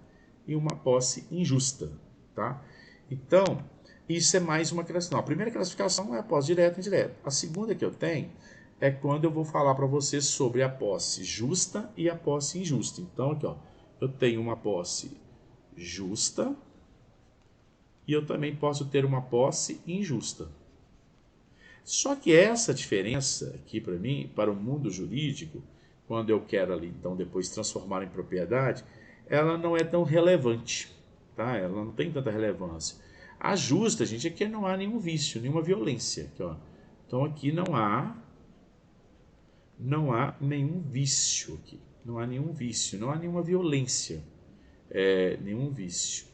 e uma posse injusta, tá? Então, isso é mais uma questão. A primeira classificação é a posse direta e indireta. A segunda que eu tenho é quando eu vou falar para você sobre a posse justa e a posse injusta. Então, aqui, ó, eu tenho uma posse justa e eu também posso ter uma posse injusta. Só que essa diferença aqui para mim, para o mundo jurídico, quando eu quero ali, então, depois transformar em propriedade, ela não é tão relevante, tá? Ela não tem tanta relevância. A justa, gente, é que não há nenhum vício, nenhuma violência. Aqui, ó. Então, aqui não há nenhum vício aqui. Não há nenhum vício, não há nenhuma violência. Nenhum vício.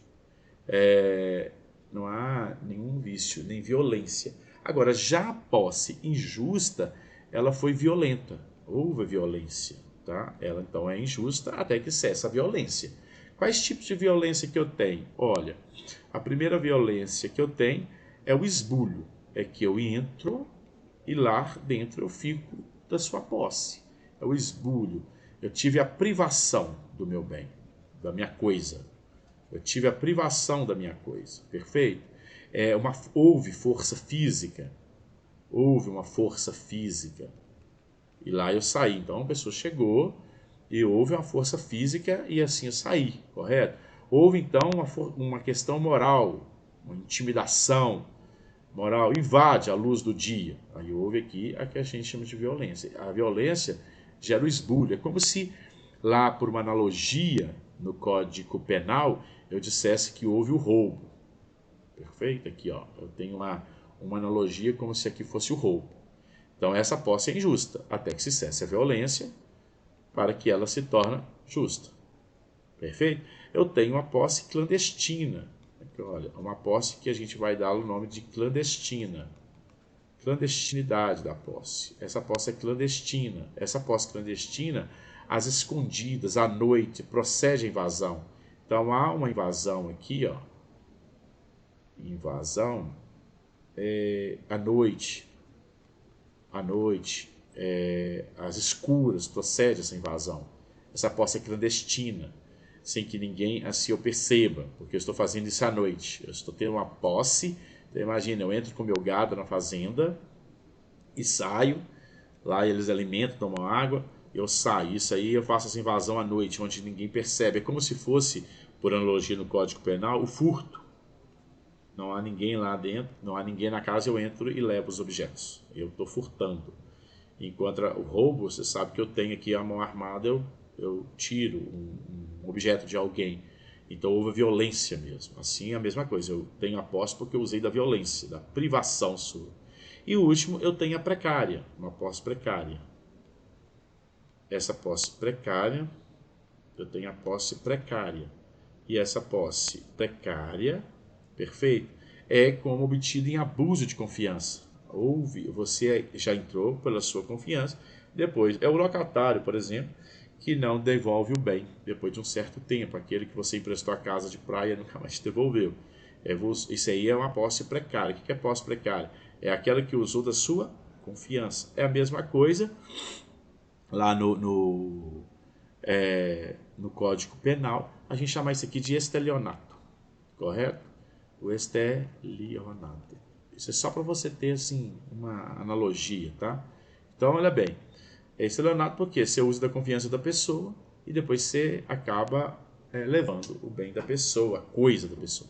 Não há nenhum vício, nem violência. Agora, já a posse injusta, ela foi violenta. Houve violência, tá? Ela então é injusta até que cessa a violência. Quais tipos de violência que eu tenho? Olha, a primeira violência que eu tenho é o esbulho. É que eu entro e lá dentro eu fico da sua posse. É o esbulho. Eu tive a privação do meu bem, da minha coisa. Eu tive a privação da minha coisa. Perfeito? Houve força física. Houve uma força física. E lá eu saí. Então a pessoa chegou e houve uma força física e assim eu saí, correto? Houve então uma questão moral, uma intimidação moral, invade a luz do dia. Aí houve aqui a que a gente chama de violência. A violência gera o esbulho. É como se lá, por uma analogia no Código Penal, eu dissesse que houve o roubo. Perfeito? Aqui, ó, eu tenho uma analogia como se aqui fosse o roubo. Então essa posse é injusta, até que se cesse a violência, para que ela se torne justa. Perfeito? Eu tenho uma posse clandestina. Aqui, olha, uma posse que a gente vai dar o nome de clandestina. Clandestinidade da posse. Essa posse é clandestina. Essa posse clandestina, às escondidas, à noite, procede a invasão. Então há uma invasão aqui, ó. Invasão à noite. À noite, às escuras, procede essa invasão. Essa posse é clandestina, sem que ninguém assim eu perceba, porque eu estou fazendo isso à noite. Eu estou tendo uma posse. Então, imagina, eu entro com meu gado na fazenda e saio. Lá eles alimentam, tomam água, eu saio. Isso aí eu faço essa invasão à noite, onde ninguém percebe. É como se fosse, por analogia no Código Penal, o furto. Não há ninguém lá dentro, não há ninguém na casa, eu entro e levo os objetos. Eu estou furtando. Enquanto o roubo, você sabe que eu tenho aqui a mão armada, eu tiro um objeto de alguém. Então houve violência mesmo. Assim é a mesma coisa. Eu tenho a posse porque eu usei da violência, da privação sua. E o último, eu tenho a precária, uma posse precária. Essa posse precária, eu tenho a posse precária. E essa posse precária, perfeito, é como obtida em abuso de confiança. Você já entrou pela sua confiança, depois é o locatário, por exemplo, que não devolve o bem depois de um certo tempo, aquele que você emprestou a casa de praia e nunca mais te devolveu. Isso aí é uma posse precária. O que é posse precária? É aquela que usou da sua confiança. É a mesma coisa lá no Código Penal, a gente chama isso aqui de estelionato, correto? O estelionato. Isso é só para você ter assim uma analogia, tá? Então, olha bem, é estelionato porque você usa da confiança da pessoa e depois você acaba levando o bem da pessoa, a coisa da pessoa.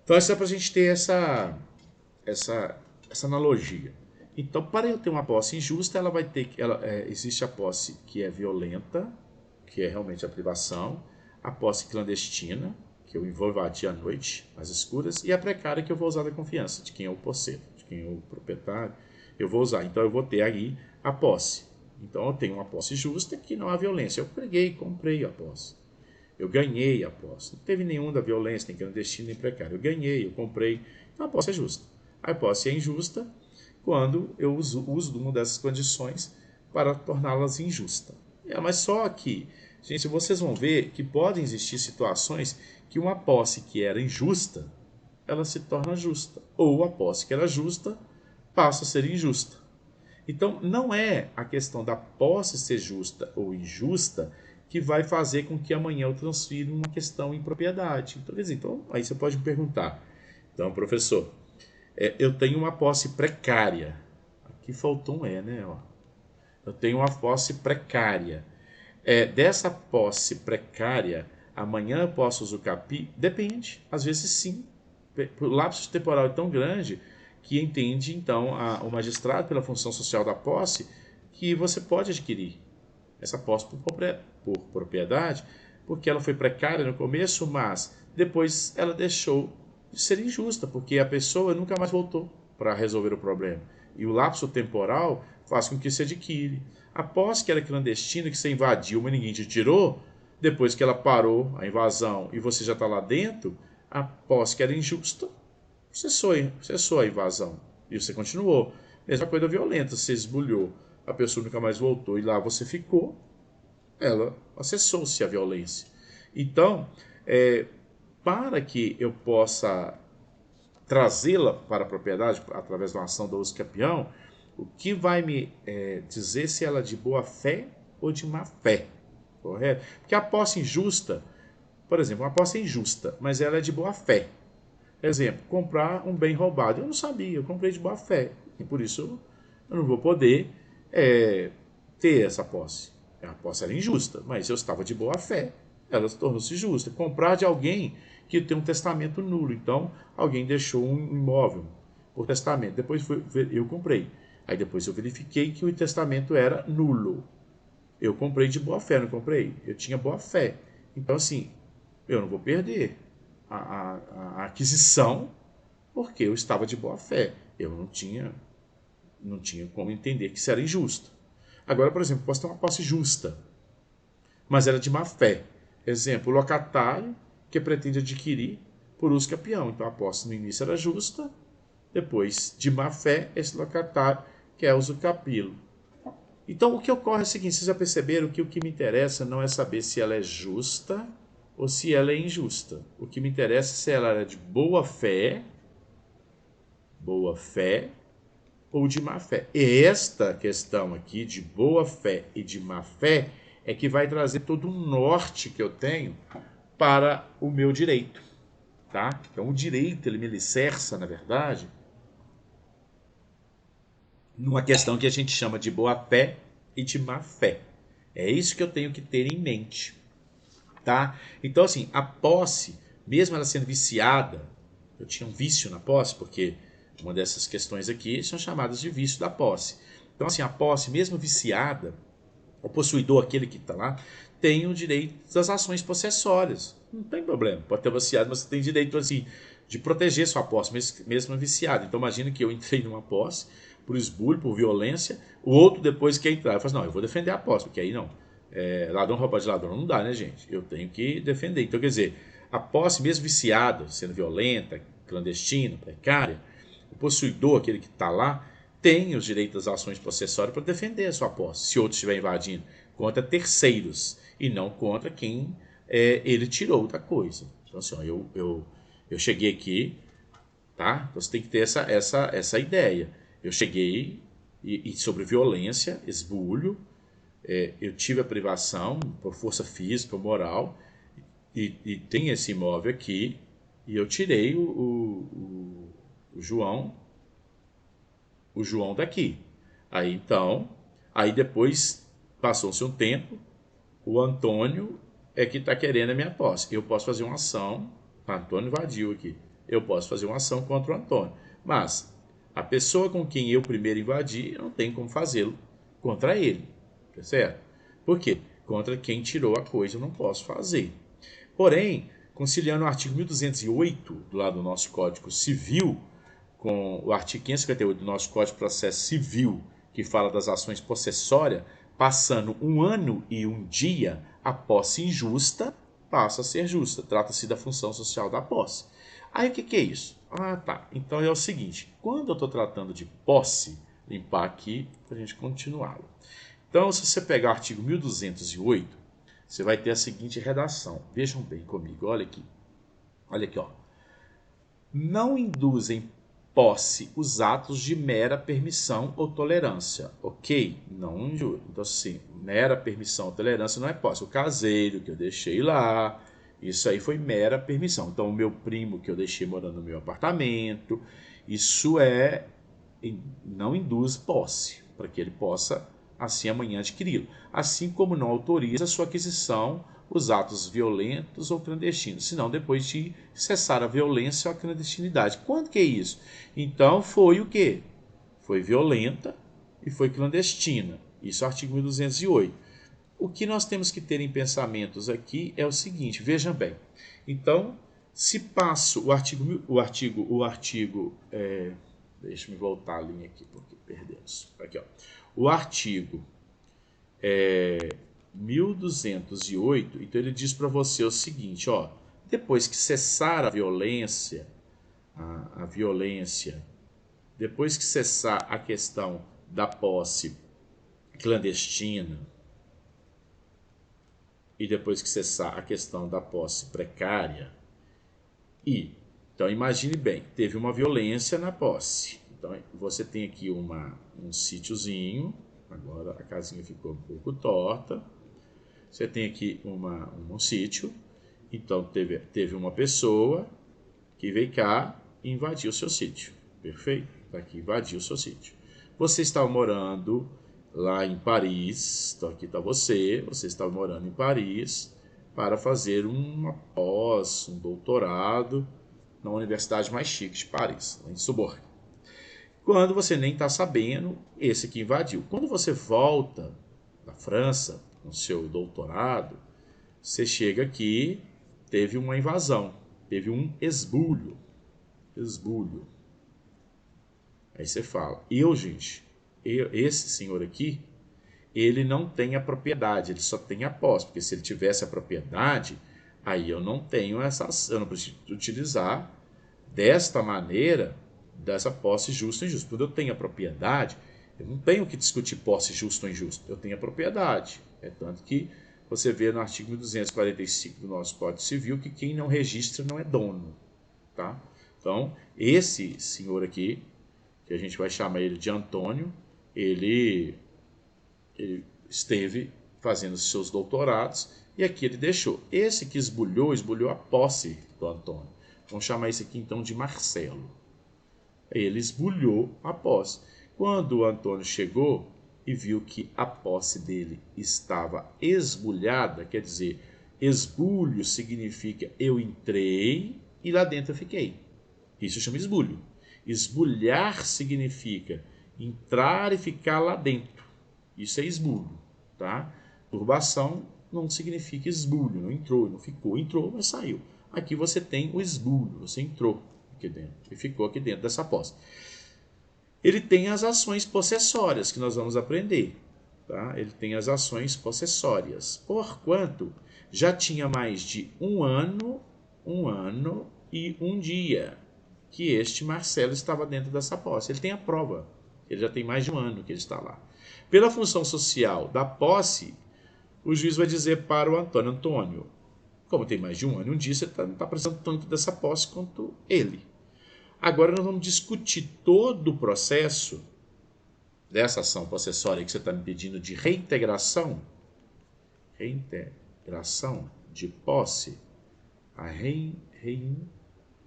Então, isso é para a gente ter essa analogia. Então, para eu ter uma posse injusta, ela vai ter que existe a posse que é violenta, que é realmente a privação, a posse clandestina, que eu vou invadir à noite, às escuras, e a precária, que eu vou usar da confiança, de quem é o posseiro, de quem é o proprietário, eu vou usar. Então, eu vou ter aí a posse. Então, eu tenho uma posse justa que não há violência. Eu peguei, comprei a posse. Eu ganhei a posse. Não teve nenhum da violência, nem clandestino, nem precário. Eu ganhei, eu comprei. Então, a posse é justa. A posse é injusta quando eu uso de uma dessas condições para torná-las injusta. Mas só que, gente, vocês vão ver que podem existir situações que uma posse que era injusta, ela se torna justa. Ou a posse que era justa passa a ser injusta. Então, não é a questão da posse ser justa ou injusta que vai fazer com que amanhã eu transfira uma questão em propriedade. Então, quer dizer, aí você pode me perguntar, então, professor, eu tenho uma posse precária. Aqui faltou um né? Ó. Eu tenho uma posse precária. Dessa posse precária, amanhã eu posso usufruir? Depende. Às vezes sim. O lapso temporal é tão grande que entende, então, o magistrado, pela função social da posse, que você pode adquirir. essa posse por propriedade, porque ela foi precária no começo, mas depois ela deixou de ser injusta, porque a pessoa nunca mais voltou para resolver o problema. E o lapso temporal faz com que se adquire. A posse que era clandestina, que você invadiu, mas ninguém te tirou, depois que ela parou a invasão e você já está lá dentro, a posse que era injusta cessou a invasão. E você continuou. Mesma coisa violenta, você esbulhou, a pessoa nunca mais voltou e lá você ficou, ela acessou-se a violência. Então, para que eu possa trazê-la para a propriedade através de uma ação do uso campeão, o que vai me dizer se ela é de boa fé ou de má fé, correto? Porque a posse injusta, por exemplo, uma posse é injusta, mas ela é de boa fé. Exemplo, comprar um bem roubado. Eu não sabia, eu comprei de boa fé. E por isso eu não vou poder ter essa posse. A posse era injusta, mas eu estava de boa fé. Ela tornou-se justa. Comprar de alguém que tem um testamento nulo. Então, alguém deixou um imóvel por testamento. Depois eu comprei. Aí depois eu verifiquei que o testamento era nulo. Eu comprei de boa fé, não comprei? Eu tinha boa fé. Então, assim, eu não vou perder a aquisição porque eu estava de boa fé. Eu não tinha como entender que isso era injusto. Agora, por exemplo, posso ter uma posse justa, mas era de má fé. Exemplo, o locatário que pretende adquirir por uso campeão. Então a posse no início era justa, depois de má fé, esse locatário quer uso capilo. Então o que ocorre é o seguinte, vocês já perceberam que o que me interessa não é saber se ela é justa ou se ela é injusta. O que me interessa é se ela é de boa fé ou de má fé. E esta questão aqui de boa fé e de má fé é que vai trazer todo o norte que eu tenho para o meu direito, tá? Então o direito ele me alicerça, na verdade, numa questão que a gente chama de boa fé e de má fé. É isso que eu tenho que ter em mente, tá? Então assim, a posse, mesmo ela sendo viciada, eu tinha um vício na posse, porque uma dessas questões aqui são chamadas de vício da posse. Então assim, a posse, mesmo viciada, o possuidor, aquele que está lá, tem o direito das ações possessórias. Não tem problema, pode ter viciado, mas você tem direito assim, de proteger sua posse, mesmo viciado. Então imagina que eu entrei numa posse, por esbulho, por violência, o outro depois quer entrar. Eu falo assim, não, eu vou defender a posse, porque aí não. Ladrão roubar de ladrão não dá, né, gente? Eu tenho que defender. Então, quer dizer, a posse, mesmo viciada, sendo violenta, clandestina, precária, o possuidor, aquele que está lá, tem os direitos das ações possessórias para defender a sua posse, se outro estiver invadindo, contra terceiros e não contra quem ele tirou da coisa. Então, assim, ó, eu cheguei aqui, tá? Então, você tem que ter essa ideia. Eu cheguei e sobre violência, esbulho, eu tive a privação por força física ou moral e tem esse imóvel aqui e eu tirei o João daqui. Aí então, aí depois passou-se um tempo, o Antônio é que está querendo a minha posse. Eu posso fazer uma ação, o Antônio invadiu aqui, eu posso fazer uma ação contra o Antônio, mas a pessoa com quem eu primeiro invadi, eu não tenho como fazê-lo contra ele, tá certo? Por quê? Contra quem tirou a coisa eu não posso fazer. Porém, conciliando o artigo 1208 do lado do nosso Código Civil, com o artigo 558 do nosso Código de Processo Civil, que fala das ações possessórias, passando 1 ano e 1 dia, a posse injusta passa a ser justa. Trata-se da função social da posse. Aí o que é isso? Ah, tá. Então é o seguinte, quando eu estou tratando de posse, limpar aqui para a gente continuá-lo. Então, se você pegar o artigo 1208, você vai ter a seguinte redação. Vejam bem comigo, olha aqui. Olha aqui, ó. Não induzem posse os atos de mera permissão ou tolerância, ok? Não injúria. Então, assim, mera permissão ou tolerância não é posse. O caseiro que eu deixei lá, isso aí foi mera permissão. Então, o meu primo que eu deixei morando no meu apartamento, isso não induz posse, para que ele possa, assim, amanhã adquiri-lo. Assim como não autoriza a sua aquisição os atos violentos ou clandestinos, senão depois de cessar a violência ou a clandestinidade. Quando que é isso? Então foi o quê? Foi violenta e foi clandestina. Isso é o artigo 1208. o que nós temos que ter em pensamentos aqui é o seguinte, vejam bem. Então, se passo deixa eu voltar a linha aqui, porque perdemos. Aqui, ó. O artigo 1208, então ele diz para você o seguinte, ó, depois que cessar a violência, depois que cessar a questão da posse clandestina e depois que cessar a questão da posse precária, então imagine bem, teve uma violência na posse. Então você tem aqui um sítiozinho, agora a casinha ficou um pouco torta. Você tem aqui um sítio, então teve uma pessoa que veio cá e invadiu o seu sítio. Perfeito? Está aqui, invadiu o seu sítio. Você estava morando lá em Paris, então aqui está você estava morando em Paris para fazer uma pós, um doutorado na universidade mais chique de Paris, em Sorbonne. Quando você nem está sabendo, esse que invadiu. Quando você volta da França com seu doutorado, você chega aqui, teve uma invasão, teve um esbulho. Aí você fala, esse senhor aqui, ele não tem a propriedade, ele só tem a posse, porque se ele tivesse a propriedade, aí eu não preciso utilizar desta maneira, dessa posse justa ou injusta. Quando eu tenho a propriedade, eu não tenho que discutir posse justa ou injusta, eu tenho a propriedade. É tanto que você vê no artigo 1245 do nosso Código Civil que quem não registra não é dono. Tá? Então, esse senhor aqui, que a gente vai chamar ele de Antônio, ele esteve fazendo seus doutorados e aqui ele deixou. Esse que esbulhou a posse do Antônio. Vamos chamar esse aqui então de Marcelo. Ele esbulhou a posse. Quando o Antônio chegou e viu que a posse dele estava esbulhada, quer dizer, esbulho significa eu entrei e lá dentro eu fiquei. Isso chama esbulho. Esbulhar significa entrar e ficar lá dentro. Isso é esbulho, tá? Turbação não significa esbulho, não entrou, não ficou, entrou, mas saiu. Aqui você tem o esbulho, você entrou aqui dentro e ficou aqui dentro dessa posse. Ele tem as ações possessórias que nós vamos aprender, tá? Ele tem as ações possessórias, porquanto já tinha mais de um ano e um dia que este Marcelo estava dentro dessa posse. Ele tem a prova, ele já tem mais de um ano que ele está lá. Pela função social da posse, o juiz vai dizer para o Antônio, como tem mais de um ano e um dia, você não está precisando tanto dessa posse quanto ele. Agora nós vamos discutir todo o processo dessa ação possessória que você está me pedindo de reintegração de posse,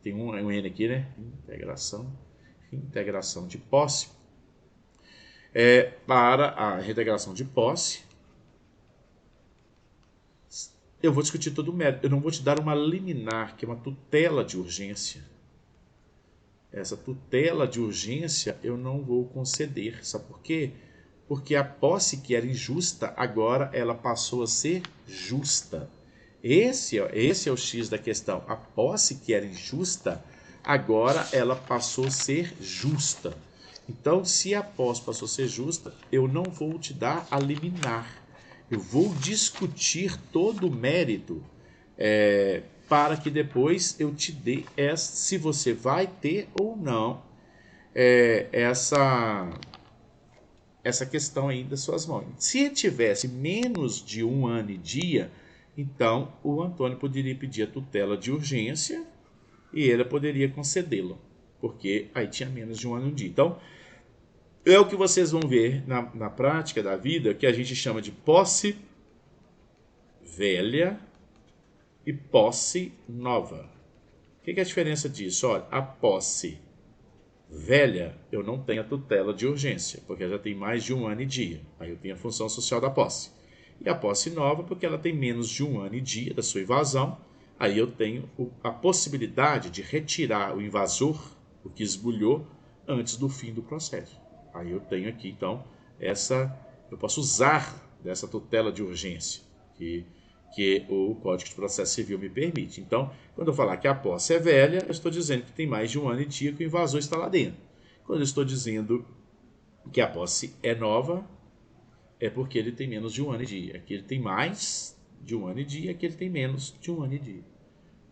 tem um N aqui, né? Reintegração de posse. Para a reintegração de posse, eu vou discutir todo o mérito. Eu não vou te dar uma liminar, que é uma tutela de urgência. Essa tutela de urgência eu não vou conceder. Sabe por quê? Porque a posse que era injusta, agora ela passou a ser justa. Esse é o X da questão. A posse que era injusta, agora ela passou a ser justa. Então, se a posse passou a ser justa, eu não vou te dar a liminar. Eu vou discutir todo o mérito para que depois eu te dê se você vai ter ou não essa questão aí das suas mãos. Se tivesse menos de um ano e dia, então o Antônio poderia pedir a tutela de urgência e ele poderia concedê-la, porque aí tinha menos de um ano e um dia. Então, é o que vocês vão ver na prática da vida, que a gente chama de posse velha e posse nova. O que é a diferença disso? Olha, a posse velha, eu não tenho a tutela de urgência, porque ela já tem mais de um ano e dia. Aí eu tenho a função social da posse. E a posse nova, porque ela tem menos de um ano e dia da sua invasão, aí eu tenho a possibilidade de retirar o invasor, o que esbulhou, antes do fim do processo. Aí eu tenho aqui, então, eu posso usar dessa tutela de urgência que o Código de Processo Civil me permite. Então, quando eu falar que a posse é velha, eu estou dizendo que tem mais de 1 ano e dia que o invasor está lá dentro. Quando eu estou dizendo que a posse é nova, é porque ele tem menos de 1 ano e dia. Aqui ele tem mais de 1 ano e dia, aqui ele tem menos de 1 ano e dia.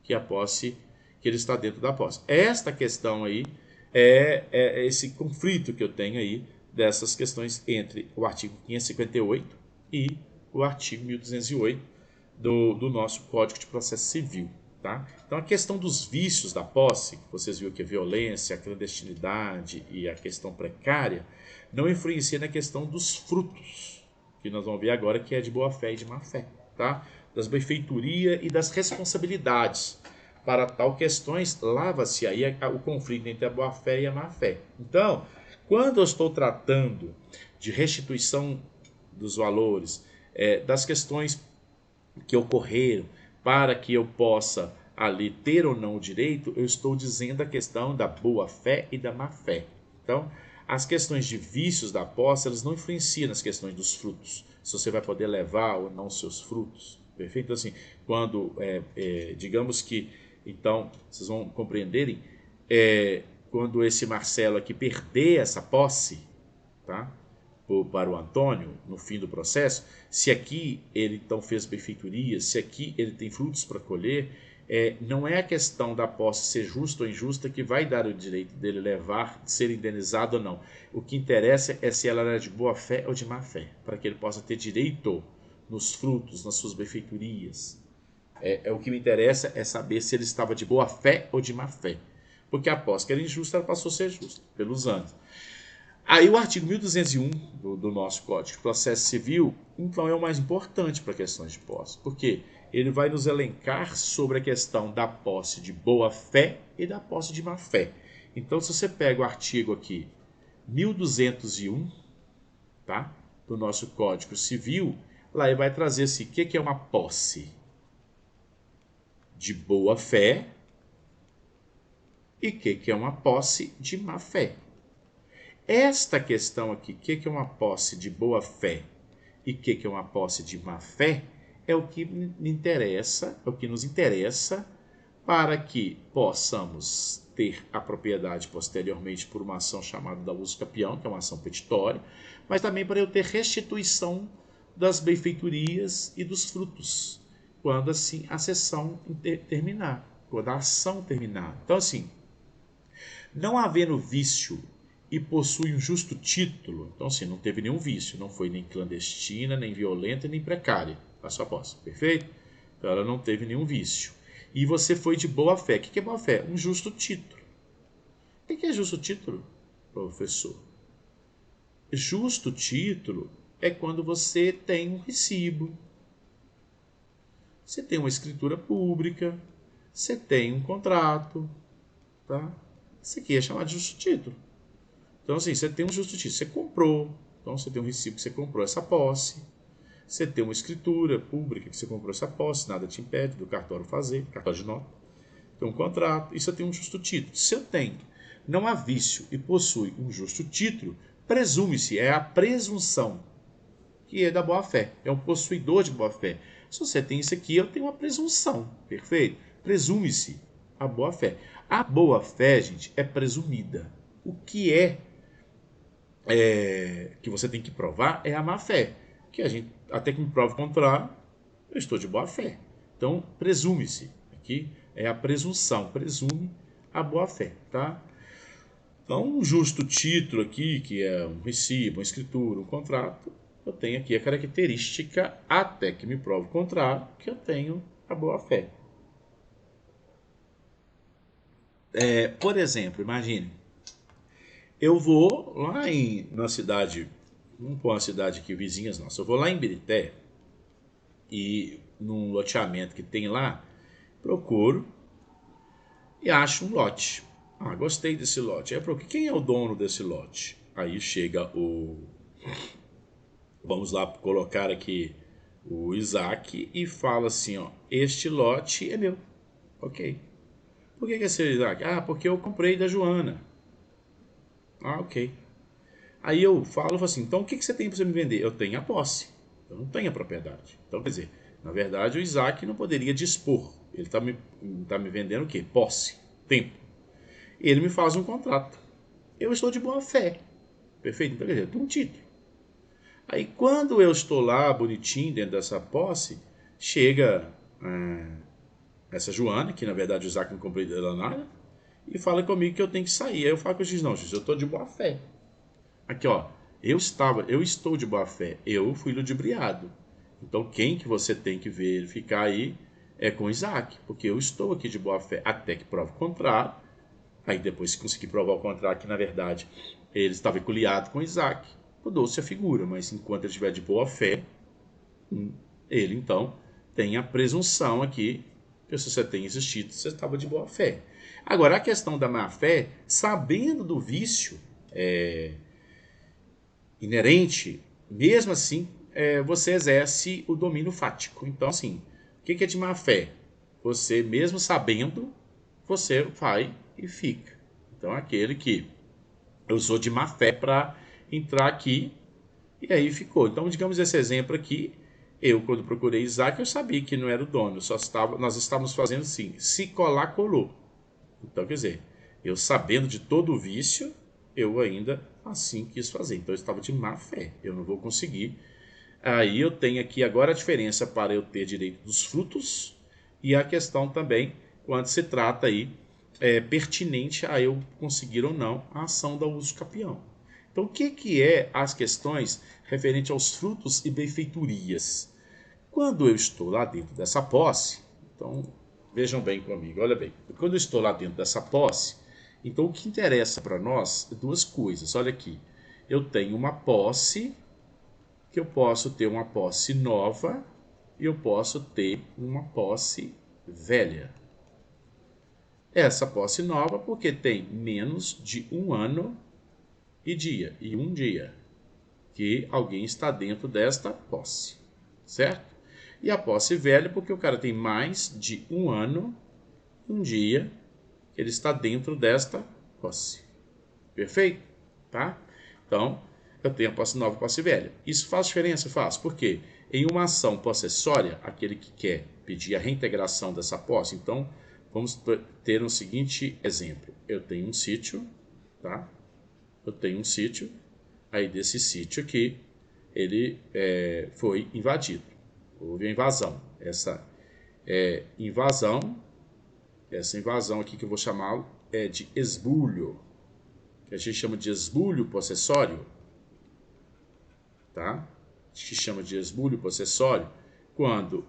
Que a posse, que ele está dentro da posse. Esta questão aí é esse conflito que eu tenho aí dessas questões entre o artigo 558 e o artigo 1208 do nosso Código de Processo Civil. Tá? Então a questão dos vícios da posse, vocês viram que a violência, a clandestinidade e a questão precária, não influencia na questão dos frutos, que nós vamos ver agora que é de boa-fé e de má-fé, tá? Das benfeitoria e das responsabilidades. Para tal questões, lava-se aí o conflito entre a boa-fé e a má-fé. Então, quando eu estou tratando de restituição dos valores, das questões que ocorreram para que eu possa ali ter ou não o direito, eu estou dizendo a questão da boa-fé e da má-fé. Então, as questões de vícios da posse, elas não influenciam nas questões dos frutos, se você vai poder levar ou não seus frutos. Perfeito? Então, assim, quando, digamos que, então, vocês vão compreenderem, quando esse Marcelo aqui perder essa posse, tá? Para o Antônio, no fim do processo, se aqui ele então fez benfeitorias, se aqui ele tem frutos para colher, não é a questão da posse ser justa ou injusta que vai dar o direito dele levar, de ser indenizado ou não. O que interessa é se ela era de boa fé ou de má fé, para que ele possa ter direito nos frutos, nas suas benfeitorias. O que me interessa é saber se ele estava de boa fé ou de má fé. Porque a posse que era injusta, ela passou a ser justa pelos anos. Aí o artigo 1201 do nosso Código de Processo Civil, então é o mais importante para questões de posse, porque ele vai nos elencar sobre a questão da posse de boa-fé e da posse de má-fé. Então, se você pega o artigo aqui, 1201, tá, do nosso Código Civil, lá ele vai trazer assim, o que é uma posse de boa-fé e o que é uma posse de má-fé. Esta questão aqui, o que é uma posse de boa-fé e o que é uma posse de má-fé, é o que me interessa, é o que nos interessa para que possamos ter a propriedade posteriormente por uma ação chamada da uso capião, que é uma ação petitória, mas também para eu ter restituição das benfeitorias e dos frutos, quando assim a sessão terminar, quando a ação terminar. Então assim, não havendo vício e possui um justo título, então assim, não teve nenhum vício, não foi nem clandestina, nem violenta, nem precária a sua posse, perfeito? Então ela não teve nenhum vício. E você foi de boa fé. O que é boa fé? Um justo título. O que é justo título, professor? Justo título é quando você tem um recibo, você tem uma escritura pública, você tem um contrato, tá? Isso aqui é chamado de justo título. Então, assim, você tem um justo título, você comprou, então você tem um recibo que você comprou essa posse, você tem uma escritura pública que você comprou essa posse, nada te impede do cartório fazer, cartório de nota, tem um contrato, e você tem um justo título. Se eu tenho, não há vício e possui um justo título, presume-se, é a presunção, que é da boa-fé, é um possuidor de boa-fé. Se você tem isso aqui, eu tenho uma presunção, perfeito? Presume-se a boa-fé. A boa-fé, gente, é presumida. O que que você tem que provar é a má-fé. Que a gente, até que me prove o contrário, eu estou de boa-fé. Então, presume-se. Aqui é a presunção, presume a boa-fé, tá? Então, um justo título aqui, que é um recibo, uma escritura, um contrato, eu tenho aqui a característica, até que me prove o contrário, que eu tenho a boa-fé. Por exemplo, imagine, eu vou lá na cidade, vamos pôr uma cidade aqui, vizinhas nossas, eu vou lá em Birité e num loteamento que tem lá, procuro e acho um lote. Ah, gostei desse lote. Aí eu procuro, quem é o dono desse lote? Aí chega vamos lá colocar aqui o Isaac e fala assim, ó, este lote é meu. Ok. Por que é seu, Isaac? Ah, porque eu comprei da Joana. Ah, ok. Aí eu falo assim, então o que você tem para você me vender? Eu tenho a posse. Eu não tenho a propriedade. Então, quer dizer, na verdade, o Isaac não poderia dispor. Ele tá me vendendo o quê? Posse, tempo. Ele me faz um contrato. Eu estou de boa fé. Perfeito? Então, quer dizer, eu tenho um título. Aí, quando eu estou lá, bonitinho, dentro dessa posse, chega essa Joana, que na verdade o Isaac não comprou dela nada, e fala comigo que eu tenho que sair. Aí eu falo com o juiz, não, juiz, eu estou de boa fé. Aqui, ó, eu estou de boa fé, eu fui ludibriado. Então, quem que você tem que verificar aí é com Isaac, porque eu estou aqui de boa fé, até que prove o contrário. Aí depois, se conseguir provar o contrário, que na verdade ele estava encoliado com Isaac, mudou-se a figura, mas enquanto ele estiver de boa fé, ele então tem a presunção aqui, que se você tem existido, você estava de boa fé. Agora, a questão da má fé, sabendo do vício inerente, mesmo assim, você exerce o domínio fático. Então, assim, o que é de má fé? Você, mesmo sabendo, você vai e fica. Então, aquele que eu sou de má fé para entrar aqui, e aí ficou. Então, digamos esse exemplo aqui, eu, quando procurei Isaac, eu sabia que não era o dono, nós estávamos fazendo assim, se colar, colou. Então, quer dizer, eu sabendo de todo o vício, eu ainda assim quis fazer. Então, eu estava de má fé, eu não vou conseguir. Aí eu tenho aqui agora a diferença para eu ter direito dos frutos e a questão também, quando se trata aí, pertinente a eu conseguir ou não a ação da uso capião. Então, o que é as questões referentes aos frutos e benfeitorias? Quando eu estou lá dentro dessa posse, então vejam bem comigo, olha bem, quando eu estou lá dentro dessa posse, então o que interessa para nós é duas coisas. Olha aqui, eu tenho uma posse, que eu posso ter uma posse nova e eu posso ter uma posse velha. Essa posse nova porque tem menos de um ano e um dia que alguém está dentro desta posse, certo? E a posse velha porque o cara tem mais de um ano e um dia que ele está dentro desta posse. Perfeito? Tá? Então, eu tenho a posse nova e a posse velha. Isso faz diferença? Faz. Por quê? Em uma ação possessória, aquele que quer pedir a reintegração dessa posse, então, vamos ter um seguinte exemplo. Eu tenho um sítio, tá? Eu tenho um sítio, aí desse sítio aqui, ele foi invadido. Houve a invasão. Essa invasão aqui que eu vou chamar é de esbulho, que a gente chama de esbulho possessório, tá? A gente chama de esbulho possessório quando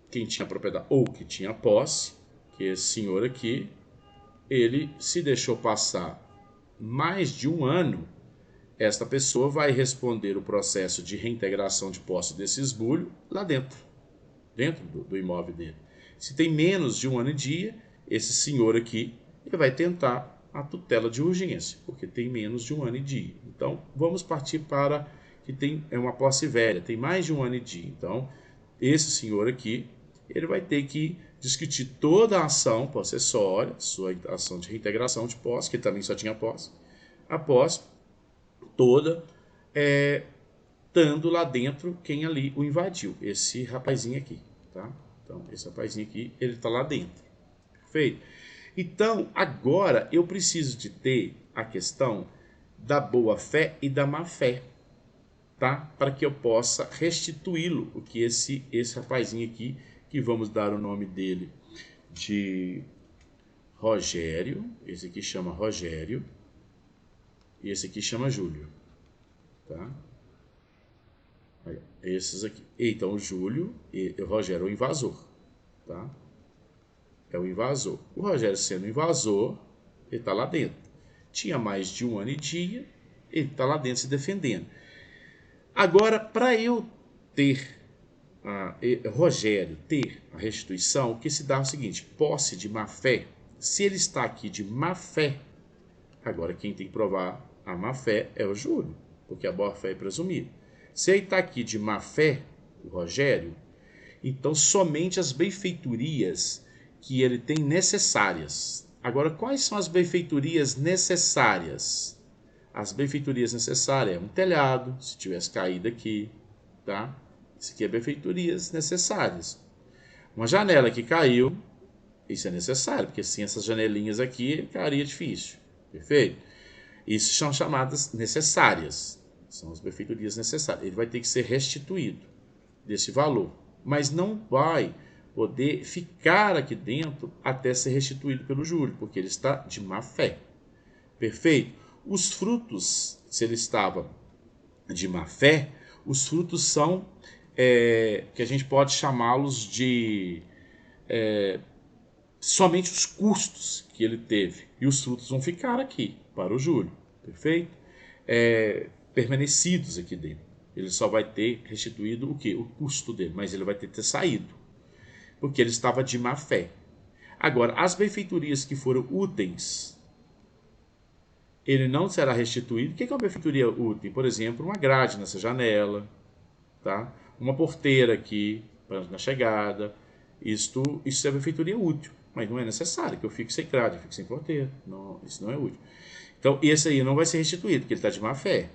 quem tinha propriedade ou que tinha posse, que esse senhor aqui, ele se deixou passar mais de um ano, esta pessoa vai responder o processo de reintegração de posse desse esbulho lá dentro do imóvel dele. Se tem menos de um ano e dia, esse senhor aqui, ele vai tentar a tutela de urgência, porque tem menos de um ano e dia. Então, vamos partir para que é uma posse velha, tem mais de um ano e dia. Então, esse senhor aqui, ele vai ter que discutir toda a ação possessória, sua ação de reintegração de posse, que também só tinha posse, a posse toda, estando lá dentro quem ali o invadiu, esse rapazinho aqui, tá? Então, esse rapazinho aqui, ele está lá dentro. Perfeito? Então, agora eu preciso de ter a questão da boa fé e da má fé, tá? Para que eu possa restituí-lo, o que esse rapazinho aqui, que vamos dar o nome dele de Rogério, esse aqui chama Rogério, e esse aqui chama Júlio, tá? Esses aqui. Então, o Júlio e o Rogério é o invasor, tá? É o invasor. O Rogério, sendo invasor, ele está lá dentro. Tinha mais de um ano e dia, ele está lá dentro se defendendo. Agora, para eu ter, Rogério ter a restituição, o que se dá é o seguinte: posse de má fé. Se ele está aqui de má fé, agora quem tem que provar a má fé é o Júlio, porque a boa fé é presumida. Se ele está aqui de má fé, o Rogério, então somente as benfeitorias que ele tem necessárias. Agora, quais são as benfeitorias necessárias? As benfeitorias necessárias é um telhado, se tivesse caído aqui, tá? Isso aqui é benfeitorias necessárias. Uma janela que caiu, isso é necessário, porque sem essas janelinhas aqui ficaria difícil. Perfeito? Isso são chamadas necessárias. São as benfeitorias necessárias. Ele vai ter que ser restituído desse valor. Mas não vai poder ficar aqui dentro até ser restituído pelo júri, porque ele está de má fé. Perfeito? Os frutos, se ele estava de má fé, os frutos são, que a gente pode chamá-los de somente os custos que ele teve. E os frutos vão ficar aqui, para o júri. Perfeito? Permanecidos aqui dentro. Ele só vai ter restituído o quê? O custo dele, mas ele vai ter saído, porque ele estava de má fé. Agora, as benfeitorias que foram úteis, ele não será restituído. O que é uma benfeitoria útil? Por exemplo, uma grade nessa janela, tá? Uma porteira aqui na chegada. Isso é benfeitoria útil, mas não é necessário que eu fique sem grade, eu fique sem porteira. Não, isso não é útil. Então, esse aí não vai ser restituído, porque ele está de má fé.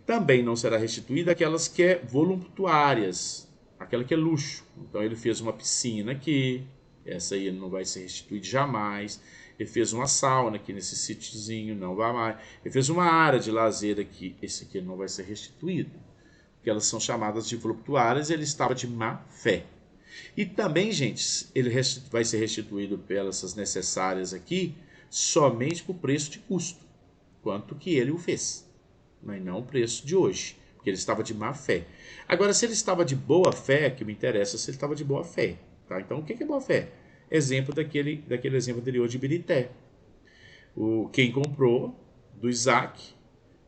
Também não será restituída aquelas que é voluntárias, aquela que é luxo. Então ele fez uma piscina aqui, essa aí não vai ser restituída jamais. Ele fez uma sauna aqui nesse sítiozinho, não vai mais. Ele fez uma área de lazer aqui, esse aqui não vai ser restituído, porque elas são chamadas de voluptuárias e ele estava de má fé. E também, gente, ele vai ser restituído pelas necessárias aqui somente por preço de custo, quanto que ele o fez, mas não o preço de hoje, porque ele estava de má fé. Agora, se ele estava de boa fé, que me interessa se ele estava de boa fé. Tá? Então, o que é boa fé? Exemplo daquele exemplo anterior de Birité. Quem comprou do Isaac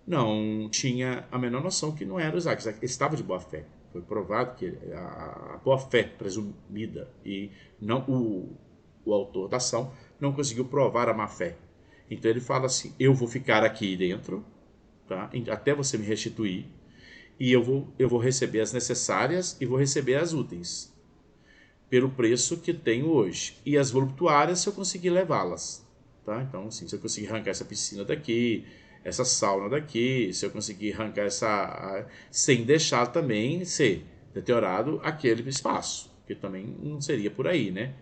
não tinha a menor noção que não era o Isaac. Isaac estava de boa fé. Foi provado que a boa fé presumida e não o autor da ação não conseguiu provar a má fé. Então ele fala assim: eu vou ficar aqui dentro, tá? Até você me restituir, e eu vou receber as necessárias e vou receber as úteis pelo preço que tenho hoje, e as voluptuárias se eu conseguir levá-las, tá? Então, assim, se eu conseguir arrancar essa piscina daqui, essa sauna daqui, se eu conseguir arrancar essa, sem deixar também ser deteriorado aquele espaço, que também não seria por aí, né?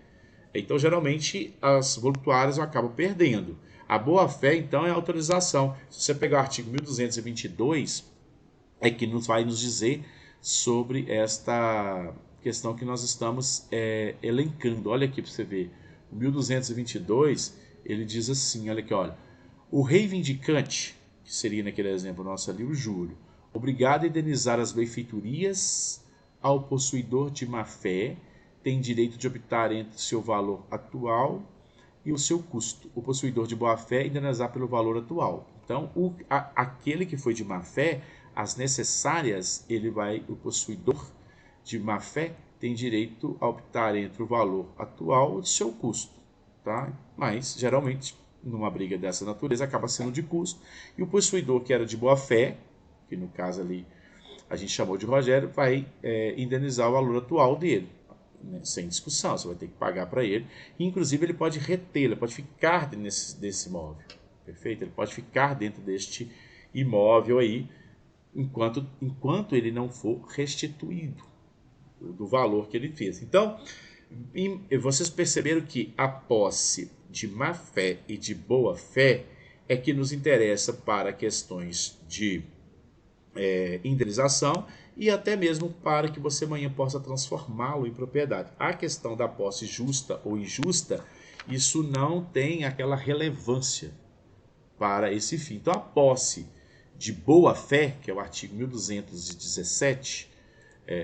Então, geralmente, as voluptuárias eu acabo perdendo. A boa-fé, então, é a autorização. Se você pegar o artigo 1222, é que nos vai nos dizer sobre esta questão que nós estamos elencando. Olha aqui para você ver. O 1222, ele diz assim, olha aqui, olha. O reivindicante, que seria naquele exemplo nosso ali, o júri, obrigado a indenizar as benfeitorias ao possuidor de má-fé, tem direito de optar entre seu valor atual e o seu custo. O possuidor de boa-fé indenizar pelo valor atual. Então, aquele que foi de má-fé, as necessárias, o possuidor de má-fé tem direito a optar entre o valor atual e o seu custo. Tá? Mas, geralmente, numa briga dessa natureza, acaba sendo de custo. E o possuidor que era de boa-fé, que no caso ali a gente chamou de Rogério, vai indenizar o valor atual dele. Sem discussão, você vai ter que pagar para ele. E, inclusive, ele pode reter, ele pode ficar desse imóvel. Perfeito? Ele pode ficar dentro deste imóvel aí, enquanto ele não for restituído do valor que ele fez. Então, vocês perceberam que a posse de má-fé e de boa-fé é que nos interessa para questões de indenização e até mesmo para que você amanhã possa transformá-lo em propriedade. A questão da posse justa ou injusta, isso não tem aquela relevância para esse fim. Então, a posse de boa-fé, que é o artigo 1217,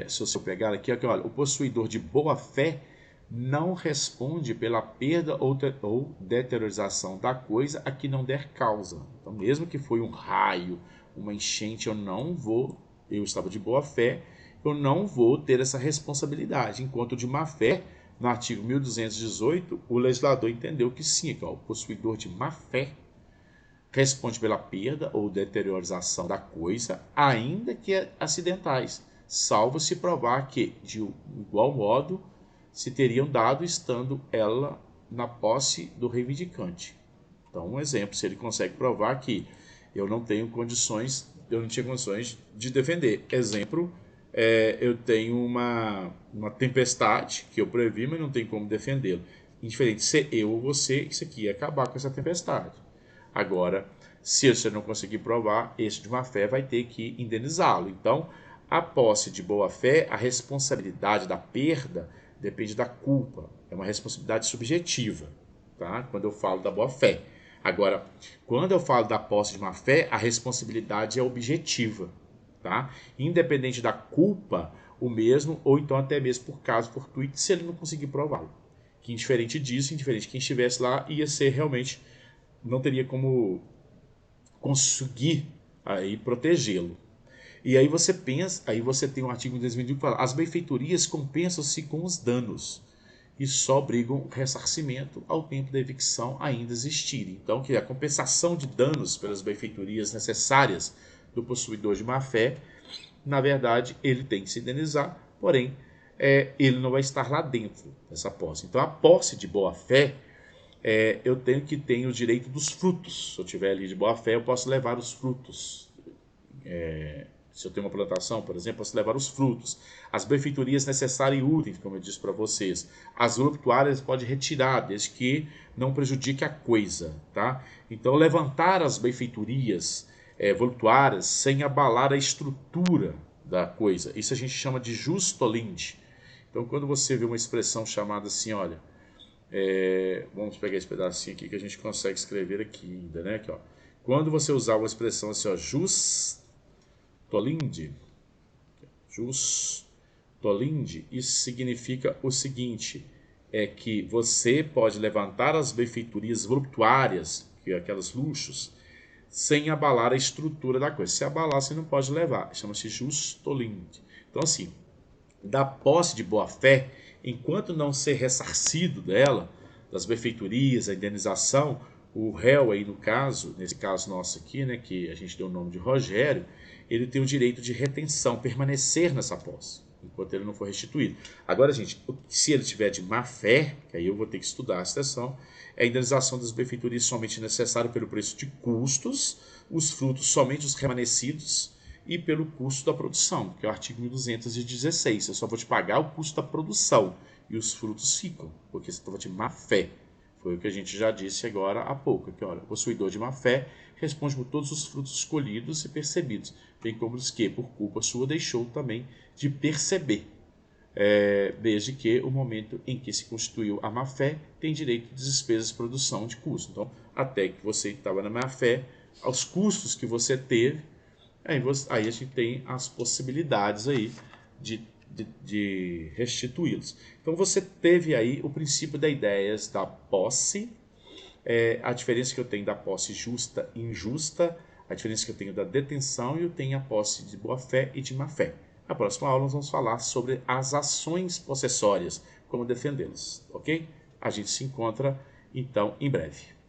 se você pegar aqui, olha, o possuidor de boa-fé não responde pela perda ou deteriorização da coisa a que não der causa. Então, mesmo que foi um raio, uma enchente, eu estava de boa fé, eu não vou ter essa responsabilidade. Enquanto de má fé, no artigo 1218, o legislador entendeu que sim, que o possuidor de má fé responde pela perda ou deteriorização da coisa, ainda que acidentais, salvo se provar que, de igual modo, se teriam dado estando ela na posse do reivindicante. Então, um exemplo, se ele consegue provar que eu não tinha condições de defender. Exemplo, eu tenho uma tempestade que eu previ, mas não tem como defendê-lo. Indiferente de ser eu ou você, isso aqui ia acabar com essa tempestade. Agora, se você não conseguir provar, esse de má-fé vai ter que indenizá-lo. Então, a posse de boa-fé, a responsabilidade da perda depende da culpa. É uma responsabilidade subjetiva, tá? Quando eu falo da boa-fé. Agora, quando eu falo da posse de má-fé, a responsabilidade é objetiva, tá? Independente da culpa, o mesmo, ou então até mesmo por caso fortuito, se ele não conseguir prová-lo. Que indiferente disso, indiferente de quem estivesse lá, ia ser realmente, não teria como conseguir aí protegê-lo. E aí você pensa, aí você tem um artigo em 2021 que fala: as benfeitorias compensam-se com os danos e só obrigam ressarcimento ao tempo da evicção ainda existir. Então, que a compensação de danos pelas benfeitorias necessárias do possuidor de má-fé, na verdade, ele tem que se indenizar, porém, ele não vai estar lá dentro dessa posse. Então, a posse de boa-fé, eu tenho que ter o direito dos frutos. Se eu tiver ali de boa-fé, eu posso levar os frutos. Se eu tenho uma plantação, por exemplo, posso levar os frutos. As benfeitorias necessárias e úteis, como eu disse para vocês. As voluptuárias pode retirar, desde que não prejudique a coisa, tá? Então, levantar as benfeitorias voluptuárias sem abalar a estrutura da coisa. Isso a gente chama de justolinde. Então, quando você vê uma expressão chamada assim, olha, vamos pegar esse pedacinho aqui que a gente consegue escrever aqui ainda, né? Aqui, ó. Quando você usar uma expressão assim, ó, justolinde, isso significa o seguinte, é que você pode levantar as benfeitorias voluptuárias, que é aquelas luxos, sem abalar a estrutura da coisa. Se abalar, você não pode levar. Chama-se justolinde. Então, assim, da posse de boa-fé, enquanto não ser ressarcido dela, das benfeitorias, a indenização, o réu aí no caso, nesse caso nosso aqui, né, que a gente deu o nome de Rogério, ele tem o direito de retenção, permanecer nessa posse, enquanto ele não for restituído. Agora, gente, se ele tiver de má-fé, que aí eu vou ter que estudar a situação, é a indenização das benfeitorias somente necessária pelo preço de custos, os frutos somente os remanescidos, e pelo custo da produção, que é o artigo 1216. Eu só vou te pagar o custo da produção e os frutos ficam, porque você estava de má fé. Foi o que a gente já disse agora há pouco, que olha, o possuidor de má fé responde por todos os frutos escolhidos e percebidos, bem como os que, por culpa sua, deixou também de perceber, desde que o momento em que se constituiu a má fé tem direito de despesas de produção de custo. Então, até que você estava na má fé, aos custos que você teve, aí a gente tem as possibilidades aí de restituí-los. Então você teve aí o princípio da ideias da posse, a diferença que eu tenho da posse justa e injusta, a diferença que eu tenho da detenção e eu tenho a posse de boa-fé e de má-fé. Na próxima aula nós vamos falar sobre as ações possessórias, como defendê-las, ok? A gente se encontra então em breve.